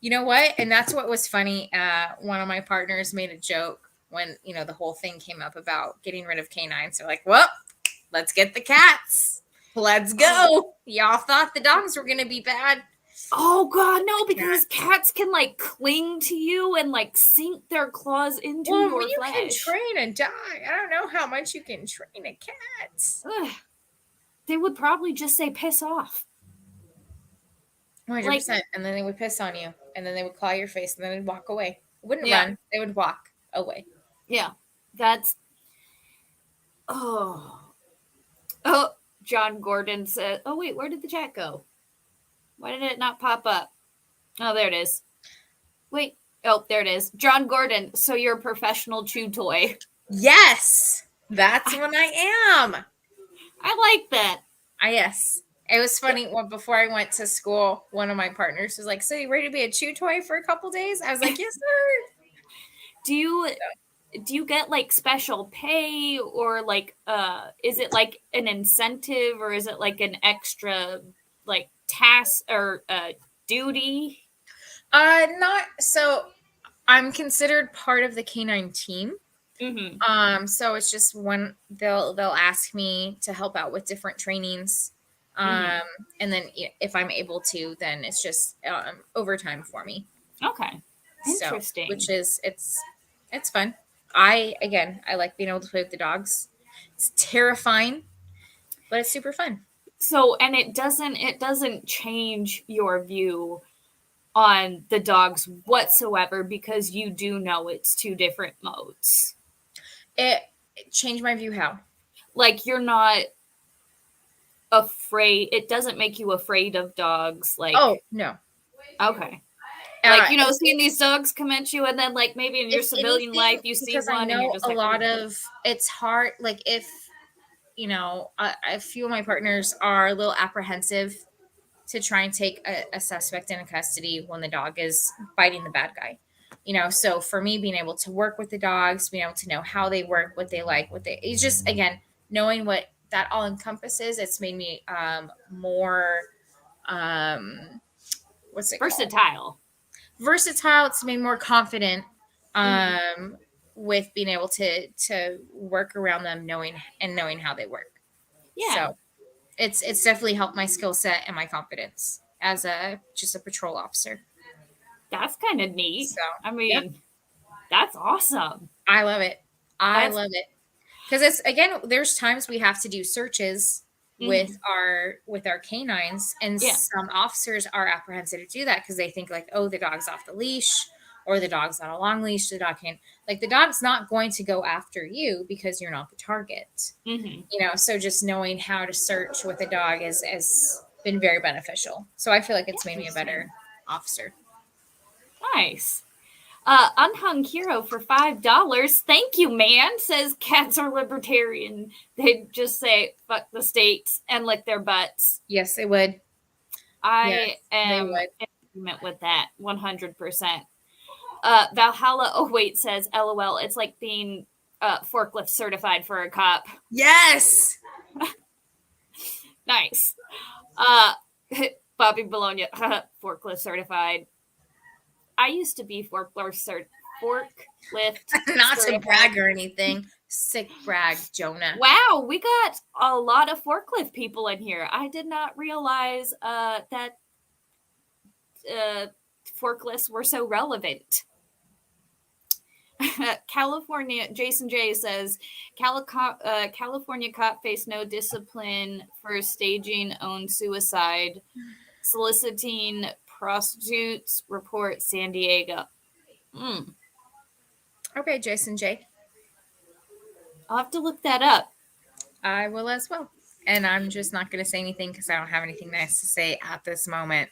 You know what? And that's what was funny. One of my partners made a joke when, you know, the whole thing came up about getting rid of canines. They're like, well, let's get the cats. Let's go. Y'all thought the dogs were going to be bad. Oh God, no! Because cats can like cling to you and like sink their claws into your flesh. You can train a dog. I don't know how much you can train a cat. Ugh. They would probably just say "piss off." 100%. And then they would piss on you, and then they would claw your face, and then they'd walk away. Wouldn't run. They would walk away. Yeah, that's. Oh, John Gordon said. Oh wait, where did the chat go? Why did it not pop up? Oh, there it is. Wait. Oh, there it is. John Gordon. So you're a professional chew toy. Yes, that's what I am. I like that. Yes. It was funny. Before I went to school, one of my partners was like, so you ready to be a chew toy for a couple days? I was like, yes, sir. Do you get like special pay, or like is it like an incentive, or is it like an extra like task or duty? Not so. I'm considered part of the canine team. Mm-hmm. So it's just when they'll ask me to help out with different trainings. And then if I'm able to, then it's just overtime for me. Okay. Interesting. So, which is it's fun. I like being able to play with the dogs. It's terrifying, but it's super fun. So, and it doesn't change your view on the dogs whatsoever, because you do know it's two different modes. It changed my view how? Like, you're not afraid. It doesn't make you afraid of dogs. Like, oh no. Okay. Like, you know, seeing these dogs come at you, and then like maybe in your civilian life you see one, I know and you're just a like, lot of it's hard. Like if you know, a few of my partners are a little apprehensive to try and take a suspect into custody when the dog is biting the bad guy. You know, so for me, being able to work with the dogs, being able to know how they work, what they like, it's just, again, knowing what that all encompasses, it's made me more, what's it versatile. Versatile. It's made me more confident with being able to work around them, knowing how they work. Yeah. So it's definitely helped my skill set and my confidence as just a patrol officer. That's kind of neat. So, I mean, that's awesome. I love it. I love it. Because it's, again, there's times we have to do searches with our canines, and some officers are apprehensive to do that because they think like, oh, the dog's off the leash, or the dog's on a long leash. The dog can't, like, the dog's not going to go after you because you're not the target. You know, so just knowing how to search with a dog has been very beneficial. So I feel like it's made me a better officer. Nice. Unhung Hero for $5. Thank you, man. Says cats are libertarian. They'd just say fuck the states and lick their butts. Yes, they would. I am in agreement with that 100%. Valhalla 08 says, LOL, it's like being forklift certified for a cop. Yes. Nice. Bobby Bologna, forklift certified. I used to be forklift not to brag or anything. Sick brag, Jonah. Wow, we got a lot of forklift people in here. I did not realize that forklifts were so relevant. California, Jason J says, California cop faced no discipline for staging own suicide, soliciting prostitutes, report San Diego. Okay, Jason J. I'll have to look that up. I will as well. And I'm just not going to say anything because I don't have anything nice to say at this moment.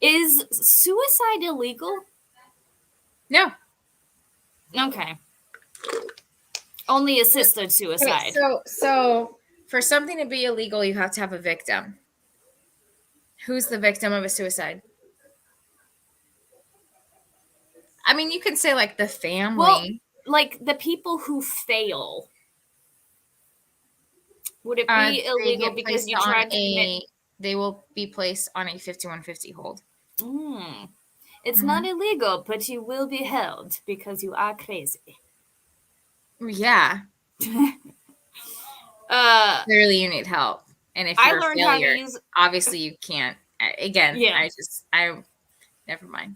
Is suicide illegal? No. Okay. Only assisted Okay, suicide. so for something to be illegal, you have to have a victim. Who's the victim of a suicide? I mean, you can say like the Well, family. like the people who fail. Would it be They illegal get because placed you on tried to commit? they will be placed on a 5150 hold. Mm. It's not Mhm. illegal, but you will be held because you are crazy. Yeah, uh, clearly you need help. And if I you're a learned how to failure, use. obviously you can't. Again, Yeah, I never mind.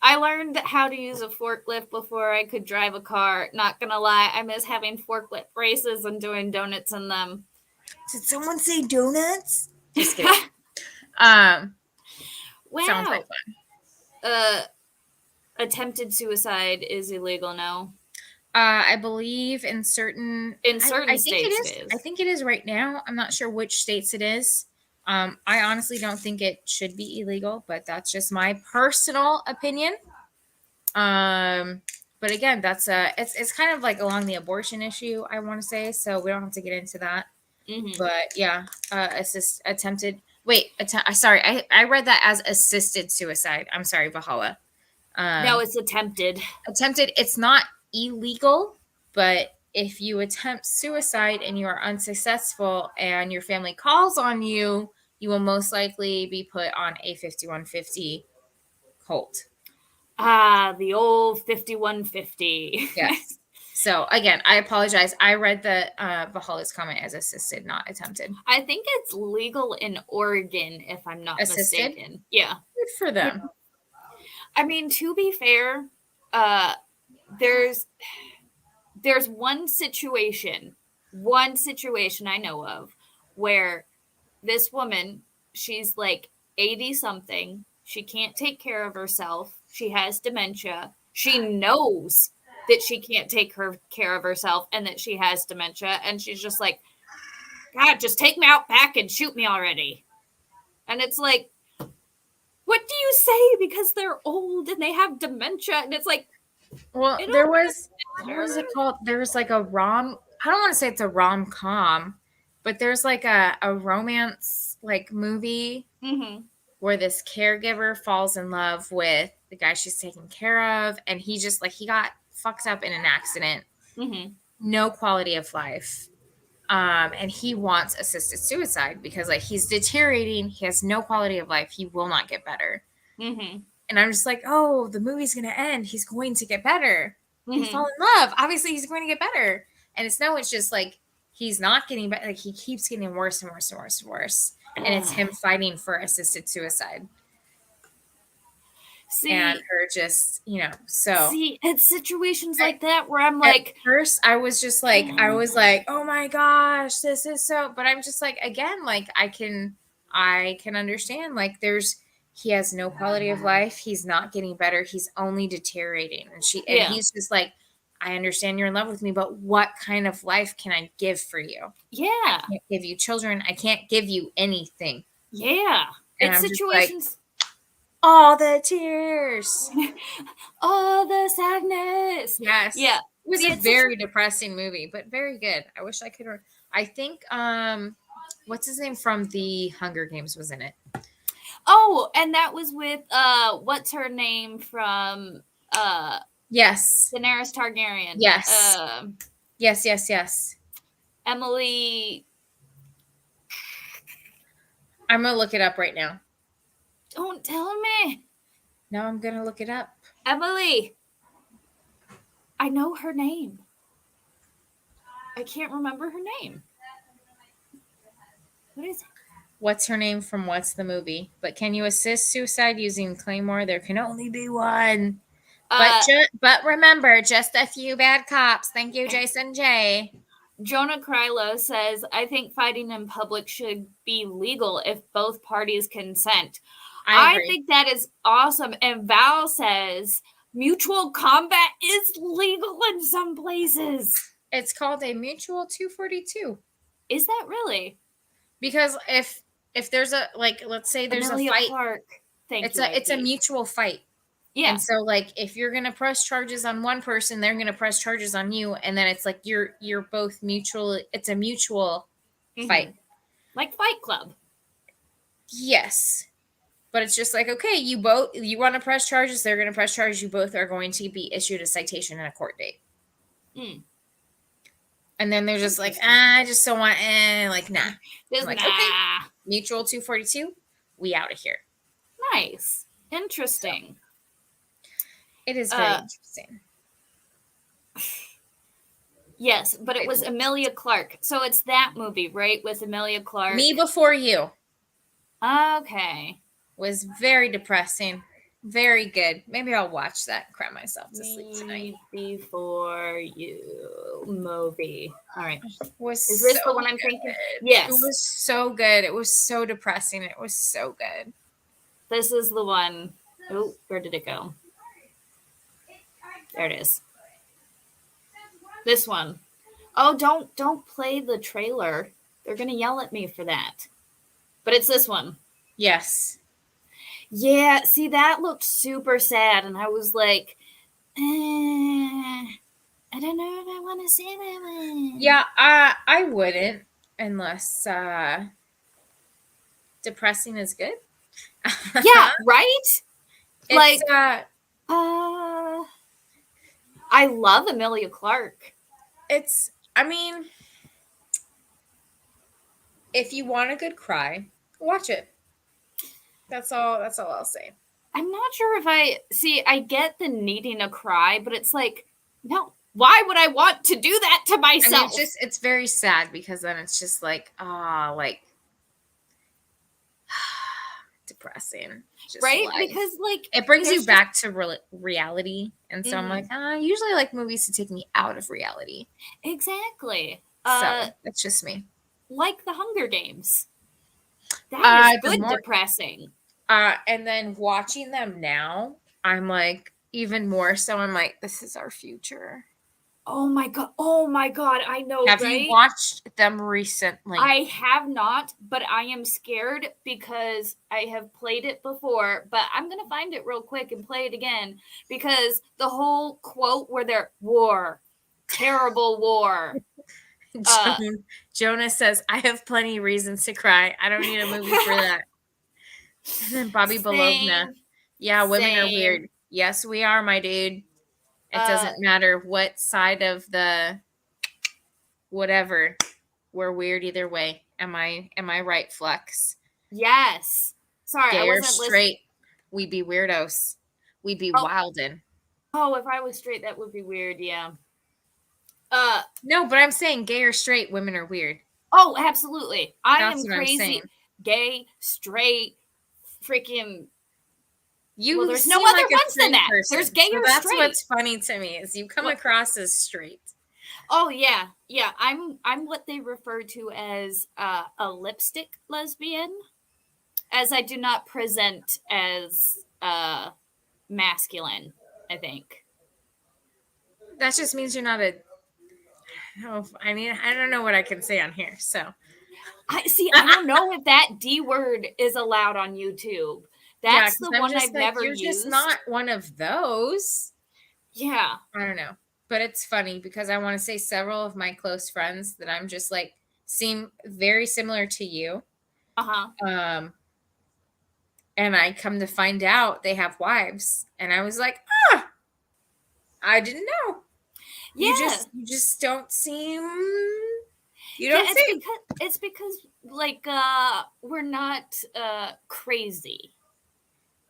I learned how to use a forklift before I could drive a car. Not gonna lie, I miss having forklift races and doing donuts in them. Did someone say donuts? Just kidding. Um, sounds like Wow. fun. Uh, attempted suicide is illegal now. I believe in certain. In certain I think it states, it is. I is. think it is right now. I'm not sure which states it is. I honestly don't think it should be illegal, but that's just my personal opinion. Um, but again, it's kind of like along the abortion issue. I want to say so. We don't have to get into that. Mm-hmm. But yeah, attempted. Wait, sorry, I read that as assisted suicide. I'm sorry, Valhalla. No, Um, it's attempted. attempted. It's not illegal, but if you attempt suicide and you are unsuccessful and your family calls on you, you will most likely be put on a 5150 hold. Ah, the old 5150. Yes. So again, I apologize. I read the Valhalla's comment as assisted, not attempted. I think it's legal in Oregon, if I'm not Assisted? mistaken. Yeah. Good for them. I mean, to be fair, uh, there's one situation I know of where this woman, she's like 80 something, she can't take care of herself, she has dementia, she knows that she can't take care of herself and that she has dementia, and she's just like, God, just take me out back and shoot me already. And it's like, what do you say because they're old and they have dementia? And it's like, Well, it there don't was what matter. was it called? There was like a rom. I don't want to say it's a rom com, but there's like a romance like movie Mm-hmm. where this caregiver falls in love with the guy she's taking care of, and he just like he got fucked up in an accident, Mm-hmm. no quality of life. And he wants assisted suicide because like he's deteriorating, he has no quality of life, he will not get better. Mm-hmm. And I'm just like, oh, the movie's gonna end, he's going to get better. They Mm-hmm. fall in love, obviously he's going to get better. And it's just like he's not getting better, like he keeps getting worse and worse and worse and worse. And it's him fighting for assisted suicide. And See, her just, so it's situations I, like that where I'm at like, first I was just like, oh my gosh, this is so, but I'm just like, again, like I can understand, like he has no quality of life, he's not getting better, he's only deteriorating. And yeah, he's just like, I understand you're in love with me, but what kind of life can I give for you? I yeah, can't give you children, I can't give you anything. yeah. And It's I'm just like, situations, all the tears. all the sadness. Yeah. Yes. It was See, a it's such. very depressing movie, but very good. I wish I could. I think what's his name from the Hunger Games was in it. Oh, and that was with what's her name from Yes. Daenerys Targaryen? Yes. Yes, yes, yes. Emily. I'm going to look it up right now. Don't tell me. No, I'm going to look it up. Emily. I know her name. I can't remember her name. What is it? What's her name from what's the movie? But can you assist suicide using Claymore? There can only be one. But remember, just a few bad cops. Thank you, Jason J. Jonah Krylo says, I think fighting in public should be legal if both parties consent. I I agree. think that is awesome. And Val says, mutual combat is legal in some places. It's called a mutual 242. Is that really? Because if there's a, like, let's say there's Amelia a fight, Park. Thank you. it's a mutual fight. Yeah. And so like if you're gonna press charges on one person, they're gonna press charges on you, and then it's like you're both mutual. It's a mutual fight. Like Fight Club. Yes. But it's just like, okay, you want to press charges, they're going to press charges, you both are going to be issued a citation and a court date. And then they're just like, I just don't want, like, nah. Just like, nah. Okay, mutual 242, we out of here. Nice. Interesting. It is very interesting. Yes, but it was Emilia Clarke. So it's that movie, right? With Emilia Clarke. Me Before You. Okay. Was very depressing. Very good. Maybe I'll watch that and cry myself to sleep tonight. Me Before You movie. All right. Is this the one I'm thinking? Yes. It was so good. It was so depressing. It was so good. This is the one. Oh, where did it go? There it is. This one. Oh, don't play the trailer. They're going to yell at me for that. But it's this one. Yes. Yeah, see, that looked super sad, and I was like, I don't know if I want to see that one. Yeah, I wouldn't unless depressing is good. Yeah, right? It's, I love Emilia Clarke. I mean, if you want a good cry, watch it. That's all I'll say. I'm not sure if I get the needing a cry, but it's like, no, why would I want to do that to myself? I mean, it's very sad because then it's just like, like depressing. Just right? life. Because like it brings you back to reality. And so I'm like, I usually like movies to take me out of reality. Exactly. So that's just me. Like the Hunger Games. That is good depressing. And then watching them now, I'm like, even more so, I'm like, this is our future. Oh my god, I know. Have you watched them recently? I have not, but I am scared because I have played it before, but I'm gonna find it real quick and play it again, because the whole quote where they're war, terrible war. Jonah says, I have plenty of reasons to cry. I don't need a movie for that. And then Bobby Bologna. Yeah, women are weird. Yes, we are, my dude. It doesn't matter what side of the whatever. We're weird either way. Am I right, Flux? Yes. Sorry, Gay I wasn't or straight. We be weirdos. We be wildin'. Oh, if I was straight, that would be weird, yeah. No, but I'm saying gay or straight, women are weird. Oh, absolutely. I am crazy. Gay, straight, freaking. Well, there's no other ones than that. Person. There's gay or that's straight. That's what's funny to me is you come across as straight. Oh yeah. I'm what they refer to as a lipstick lesbian, as I do not present as masculine. I think that just means you're not a. Oh, I mean, I don't know what I can say on here. So I don't know if that D word is allowed on YouTube. That's the one I've never used. You're just not one of those. Yeah. I don't know. But it's funny because I want to say several of my close friends that I'm just like seem very similar to you. Uh-huh. And I come to find out they have wives. And I was like, I didn't know. Yeah. You just don't seem. You don't seem. It's because like we're not crazy.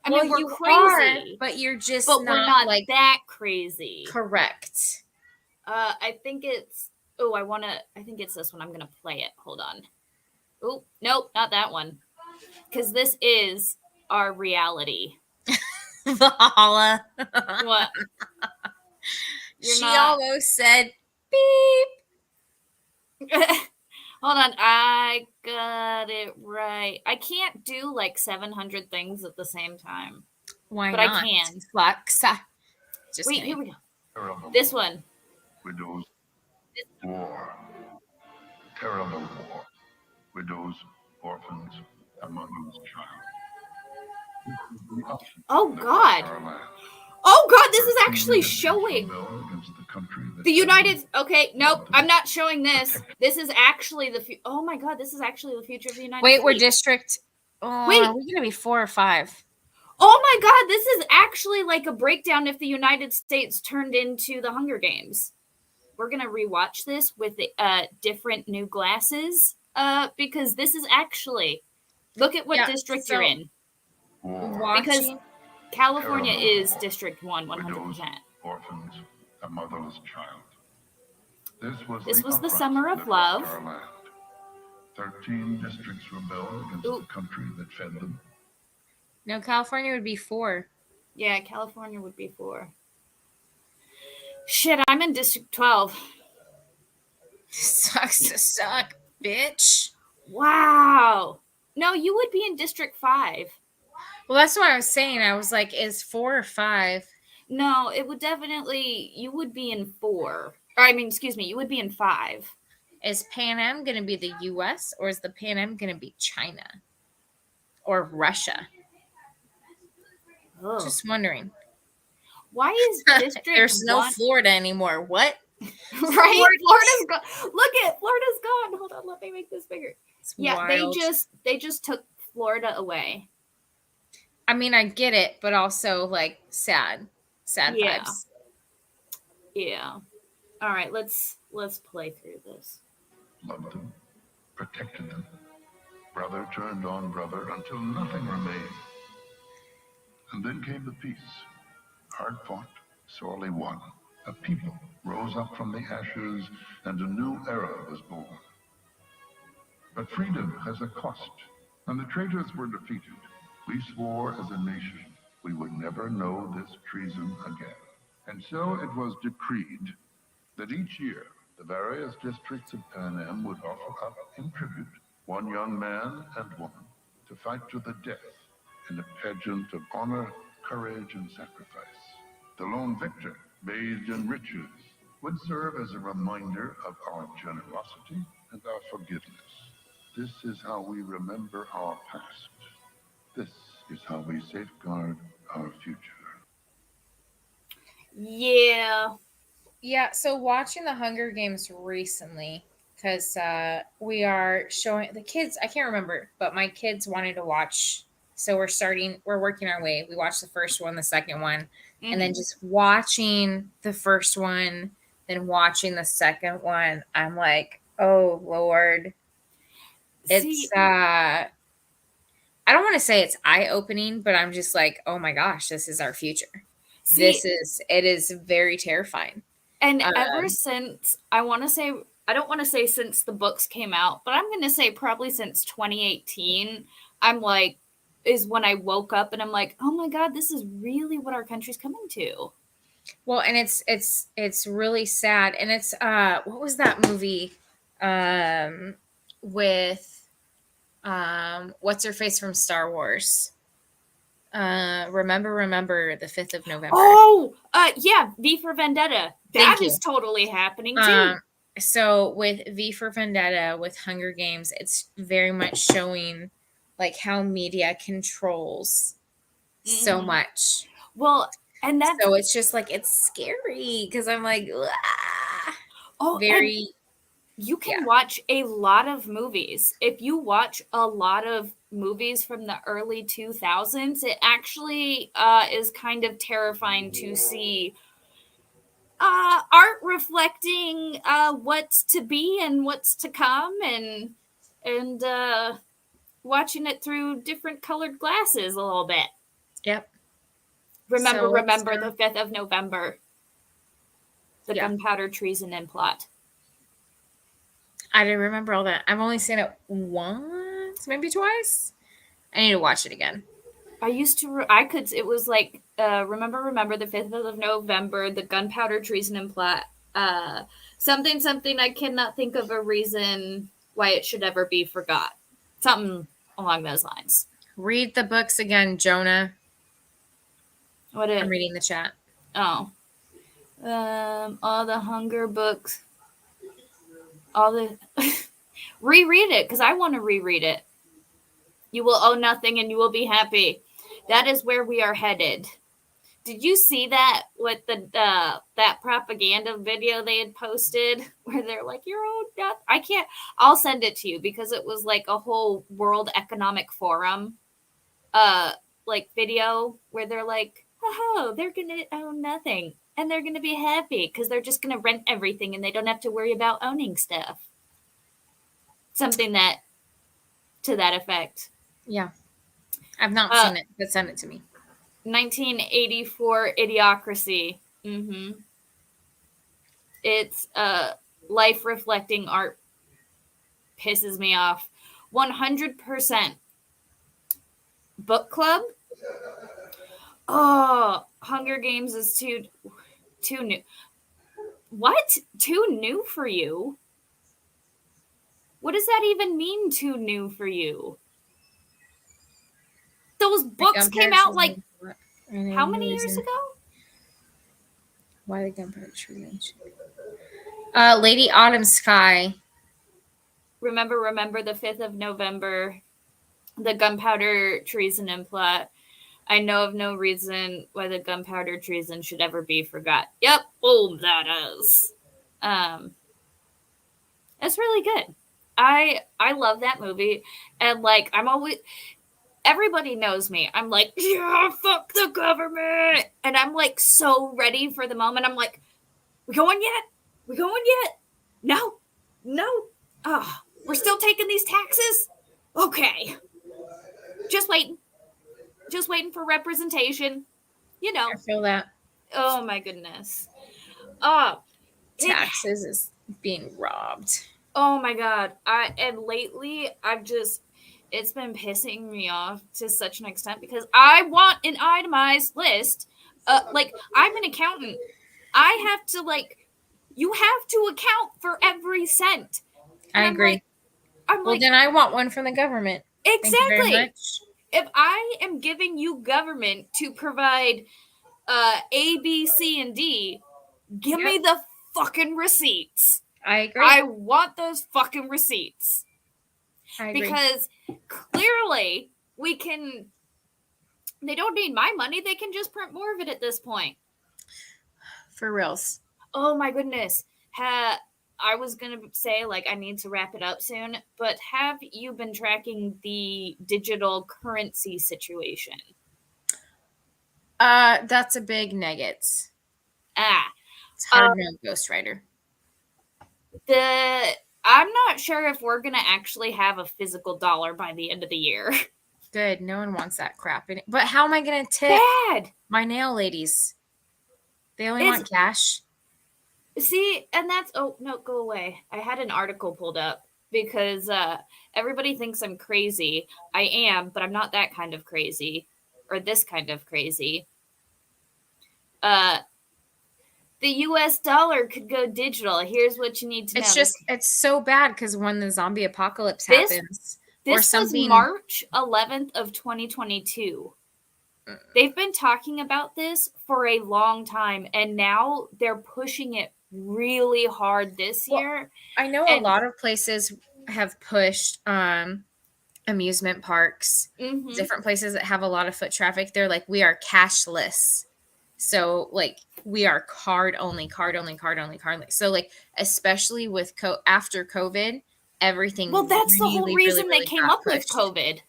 I mean, we're crazy, but you're just we're not like that crazy. Correct. I think it's. I think it's this one. I'm gonna play it. Hold on. Oh, nope, not that one. Because this is our reality. Valhalla. What? She almost said beep. Hold on, I got it right. I can't do like 700 things at the same time. Why but not? I can. Flux. Just wait, here we go. This one. Widows, war, terrible war. Widows, orphans, and motherless child. Oh God. Oh God, this is actually showing the United. Okay, nope, I'm not showing this. This is actually the. Oh my God, this is actually the future of the United States. Wait, we're district. Oh, Wait. are we gonna be 4 or 5? Oh my God, this is actually like a breakdown if the United States turned into the Hunger Games. We're gonna rewatch this with different new glasses, because this is actually. Look at what district you're in. Because California is District 1, 100%. Orphans, a motherless child. This was the summer of love. 13 districts rebelled against the country that fed them. No, California would be 4. Yeah, California would be 4. Shit, I'm in District 12. Sucks to suck, bitch. Wow. No, you would be in District 5. Well, that's what I was saying. I was like, is 4 or 5? No, it would definitely, you would be in 4. Or, I mean, excuse me, you would be in 5. Is Pan Am going to be the U.S. or is the Pan Am going to be China or Russia? Ugh. Just wondering. Why is District There's no Florida anymore. What? Right? Florida's gone. Look at Florida's gone. Hold on, let me make this bigger. It's yeah, wild. they just took Florida away. I mean, I get it, but also like sad vibes. Yeah. All right, let's play through this. Loved them, protected them. Brother turned on brother until nothing remained. And then came the peace, hard fought, sorely won. A people rose up from the ashes, and a new era was born. But freedom has a cost, and the traitors were defeated. We swore as a nation we would never know this treason again. And so it was decreed that each year the various districts of Pan Am would offer up in tribute one young man and woman to fight to the death in a pageant of honor, courage, and sacrifice. The lone victor, bathed in riches, would serve as a reminder of our generosity and our forgiveness. This is how we remember our past. This is how we safeguard our future. Yeah. Yeah, so watching the Hunger Games recently, because we are showing the kids, I can't remember, but my kids wanted to watch. So we're working our way. We watched the first one, the second one, and then just watching the first one, then watching the second one. I'm like, oh Lord. It's I don't want to say it's eye-opening, but I'm just like, oh my gosh, this is our future. It is very terrifying. And ever since, I don't want to say since the books came out, but I'm going to say probably since 2018, I'm like, is when I woke up and I'm like, oh my God, this is really what our country's coming to. Well, and it's really sad. And it's, what was that movie with, what's her face from Star Wars? Remember the 5th of November. Oh, yeah, V for Vendetta. That is totally happening too. So with V for Vendetta, with Hunger Games, it's very much showing like how media controls so much. Well, and that's so it's just like it's scary because I'm like, very. You can watch a lot of movies. If you watch a lot of movies from the early 2000s, it actually is kind of terrifying to see art reflecting what's to be and what's to come, and watching it through different colored glasses a little bit. Yep. Remember the 5th of November. The gunpowder treason and plot. I didn't remember all that. I've only seen it once, maybe twice. I need to watch it again. It was like, remember the 5th of November, the gunpowder treason and plot, something I cannot think of a reason why it should ever be forgot. Something along those lines. Read the books again, Jonah. I'm reading the chat. Oh. All the Hunger books. All the reread it, because I want to reread it. You will owe nothing and you will be happy. That is where we are headed. Did you see that with that propaganda video they had posted where they're like, "You're all death"? I can't. I'll send it to you because it was like a whole World Economic Forum, like video where they're like, "Oh, they're gonna own nothing and they're gonna be happy because they're just gonna rent everything and they don't have to worry about owning stuff." Something that to that effect. Yeah. I've not seen it, but send it to me. 1984 Idiocracy. It's life reflecting art. Pisses me off. 100% book club. Oh, Hunger Games is too new. What? Too new for you? What does that even mean, too new for you? Those books came out like how many years ago? Why the Gunpowder Treason? Lady Autumn Sky. Remember the 5th of November, the Gunpowder Treason and Plot. I know of no reason why the Gunpowder Treason should ever be forgot. Yep, boom, that is. It's really good. I love that movie, and like I'm always. Everybody knows me. I'm like, yeah, fuck the government, and I'm like so ready for the moment. I'm like, we going yet? We going yet? No. Oh, we're still taking these taxes? Okay. Just waiting for representation. You know. I feel that. Oh my goodness. Taxes is being robbed. Oh my god. And lately it's been pissing me off to such an extent because I want an itemized list. Like I'm an accountant. I have to you have to account for every cent. And I agree. Then I want one from the government. Exactly. Thank you very much. If I am giving you government to provide A, B, C, and D, give me the fucking receipts. I agree. I want those fucking receipts. I agree. Because clearly they don't need my money. They can just print more of it at this point. For reals. Oh my goodness. I was going to say, I need to wrap it up soon, but have you been tracking the digital currency situation? That's a big nuggets. It's hard no Ghost Rider. I'm not sure if we're going to actually have a physical dollar by the end of the year. Good. No one wants that crap in it. But how am I going to tip my nail ladies? They only want cash. See, and that's oh no, go away. I had an article pulled up because everybody thinks I'm crazy. I am, but I'm not that kind of crazy or this kind of crazy. The US dollar could go digital. Here's what you need to know. It's so bad because when the zombie apocalypse happens or something. Was March 11th of 2022. They've been talking about this for a long time, and now they're pushing it really hard this year. I know a lot of places have pushed amusement parks, different places that have a lot of foot traffic. They're like, we are cashless. So we are card only. So especially with after COVID, everything. Well, that's the whole reason they came up with COVID.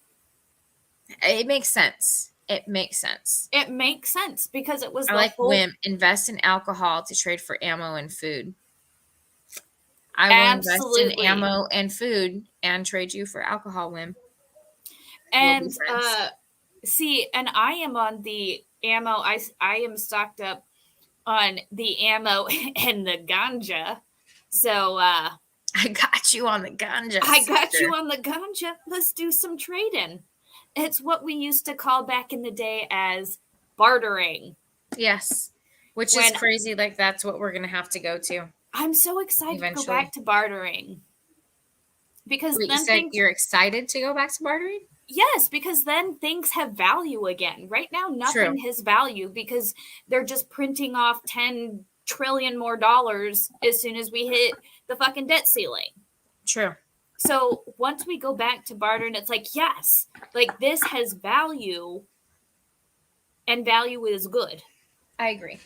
It makes sense. It makes sense because it was WIM, invest in alcohol to trade for ammo and food. I will invest in ammo and food and trade you for alcohol, WIM. And see, and I am on the ammo. I am stocked up on the ammo and the ganja. So I got you on the ganja. You on the ganja. Let's do some trading. It's what we used to call back in the day as bartering. Yes. Which is crazy. That's what we're going to have to go to. I'm so excited to go back to bartering. Because you said you're excited to go back to bartering? Yes, because then things have value again. Right now, nothing has value because they're just printing off 10 trillion more dollars as soon as we hit the fucking debt ceiling. True. So once we go back to bartering, it's yes, this has value and value is good. I agree.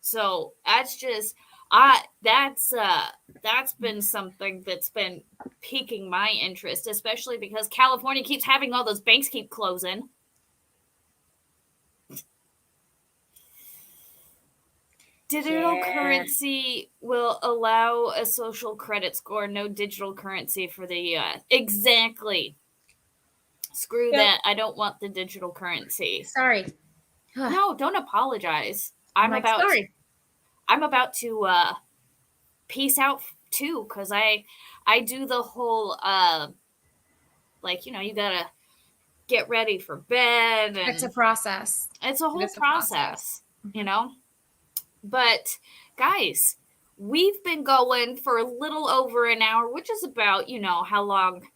So that's just that's been something that's been piquing my interest, especially because California keeps having all those banks keep closing. Digital currency will allow a social credit score, no digital currency for the U.S. Exactly. Screw that. I don't want the digital currency. Sorry. No, don't apologize. I'm sorry. I'm about to peace out too, because I do the whole like, you know, you gotta get ready for bed, and It's a process. It's a whole process, you know. But guys, we've been going for a little over an hour, which is about, you know, how long.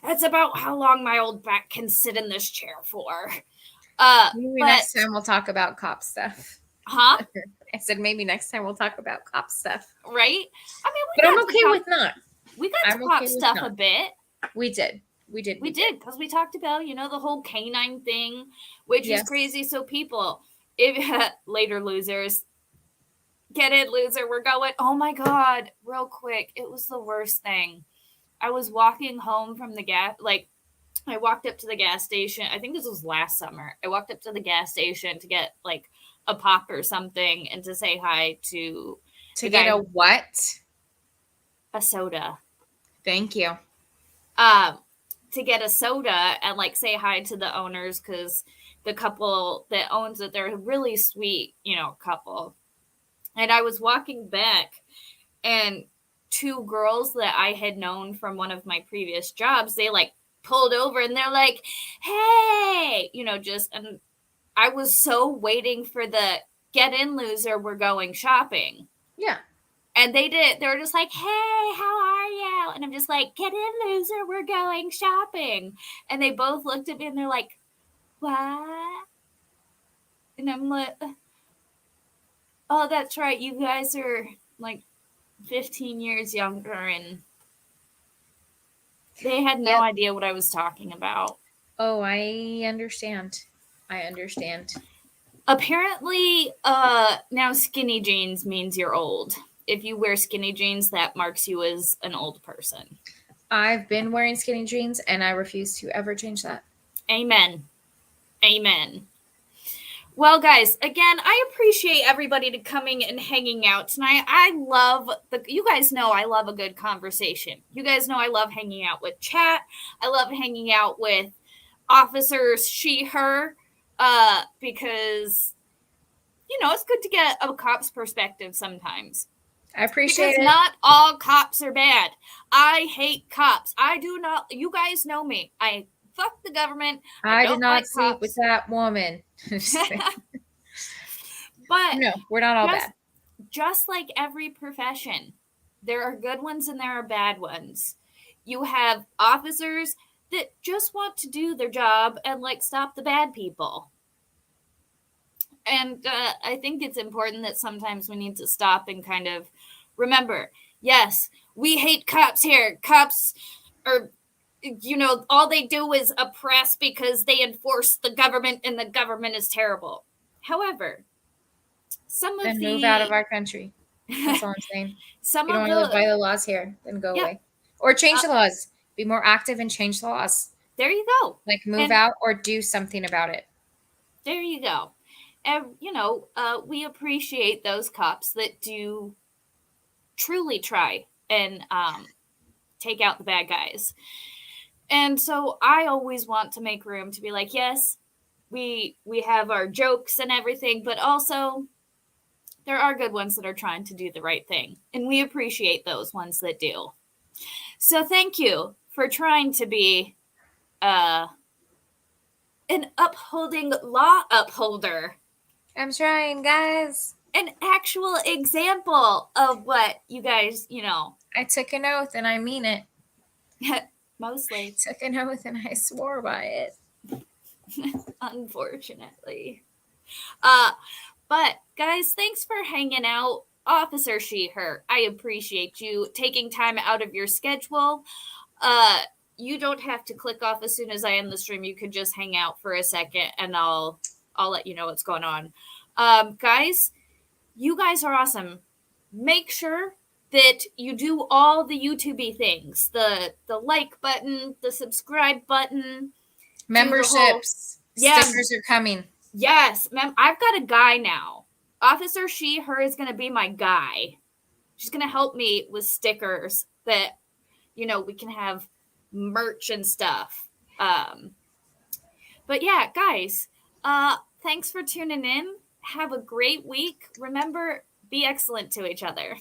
That's about how long my old back can sit in this chair for. Maybe next time we'll talk about cop stuff. Huh? I said maybe next time we'll talk about cop stuff. Right? I mean, but I'm okay with not. We got to cop stuff a bit. We did. We did because we talked about, you know, the whole canine thing, which is crazy. So people, if later losers, get it, loser, we're going. Oh my God, real quick, it was the worst thing. I was walking home from the gas, like I walked up to the gas station. I think this was last summer. I walked up to the gas station to get like a pop or something and to say hi to get a what? A soda. Thank you. To get a soda and like say hi to the owners, because the couple that owns it, they're a really sweet, you know, couple. And I was walking back, and two girls that I had known from one of my previous jobs, they like pulled over and they're like, hey, you know, and I was so waiting for the get in, loser, we're going shopping. Yeah. And they were just like, hey, how are you? And I'm just like, get in, loser, we're going shopping. And they both looked at me and they're like, what? And I'm like, oh, that's right. You guys are like 15 years younger, and they had no idea what I was talking about. Oh, I understand. Apparently, now skinny jeans means you're old. If you wear skinny jeans, that marks you as an old person. I've been wearing skinny jeans, and I refuse to ever change that. Amen. Amen. Well, guys, again, I appreciate everybody coming and hanging out tonight. You guys know I love a good conversation. You guys know I love hanging out with chat. I love hanging out with officers, she, her, because, you know, it's good to get a cop's perspective sometimes. I appreciate it. Because not all cops are bad. I hate cops. I do not. You guys know me. I fuck the government. I did not sleep with that woman. But no, we're not all bad. Just like every profession, there are good ones and there are bad ones. You have officers that just want to do their job and like stop the bad people. And I think it's important that sometimes we need to stop and kind of remember, yes, we hate cops here. Cops are, you know, all they do is oppress because they enforce the government, and the government is terrible. However, move out of our country. That's all I'm saying. You don't want to live by the laws here, then go away. Or change the laws. Be more active and change the laws. There you go. Like move out or do something about it. There you go. And, you know, we appreciate those cops that do truly try and take out the bad guys. And so I always want to make room to be like, yes, we have our jokes and everything, but also there are good ones that are trying to do the right thing. And we appreciate those ones that do. So thank you for trying to be an upholding law upholder. I'm trying, guys. An actual example of what you guys, you know. I took an oath and I mean it. Mostly. I took an oath and I swore by it. Unfortunately. But guys, thanks for hanging out. Officer She, Her, I appreciate you taking time out of your schedule. You don't have to click off as soon as I end the stream. You could just hang out for a second and I'll I'll let you know what's going on. Guys, you guys are awesome. Make sure that you do all the YouTube things, the like button, the subscribe button, Memberships, stickers are coming. Yes, ma'am. I've got a guy now. Officer she, her is going to be my guy. She's going to help me with stickers that, we can have merch and stuff. But yeah, guys, thanks for tuning in. Have a great week. Remember, be excellent to each other.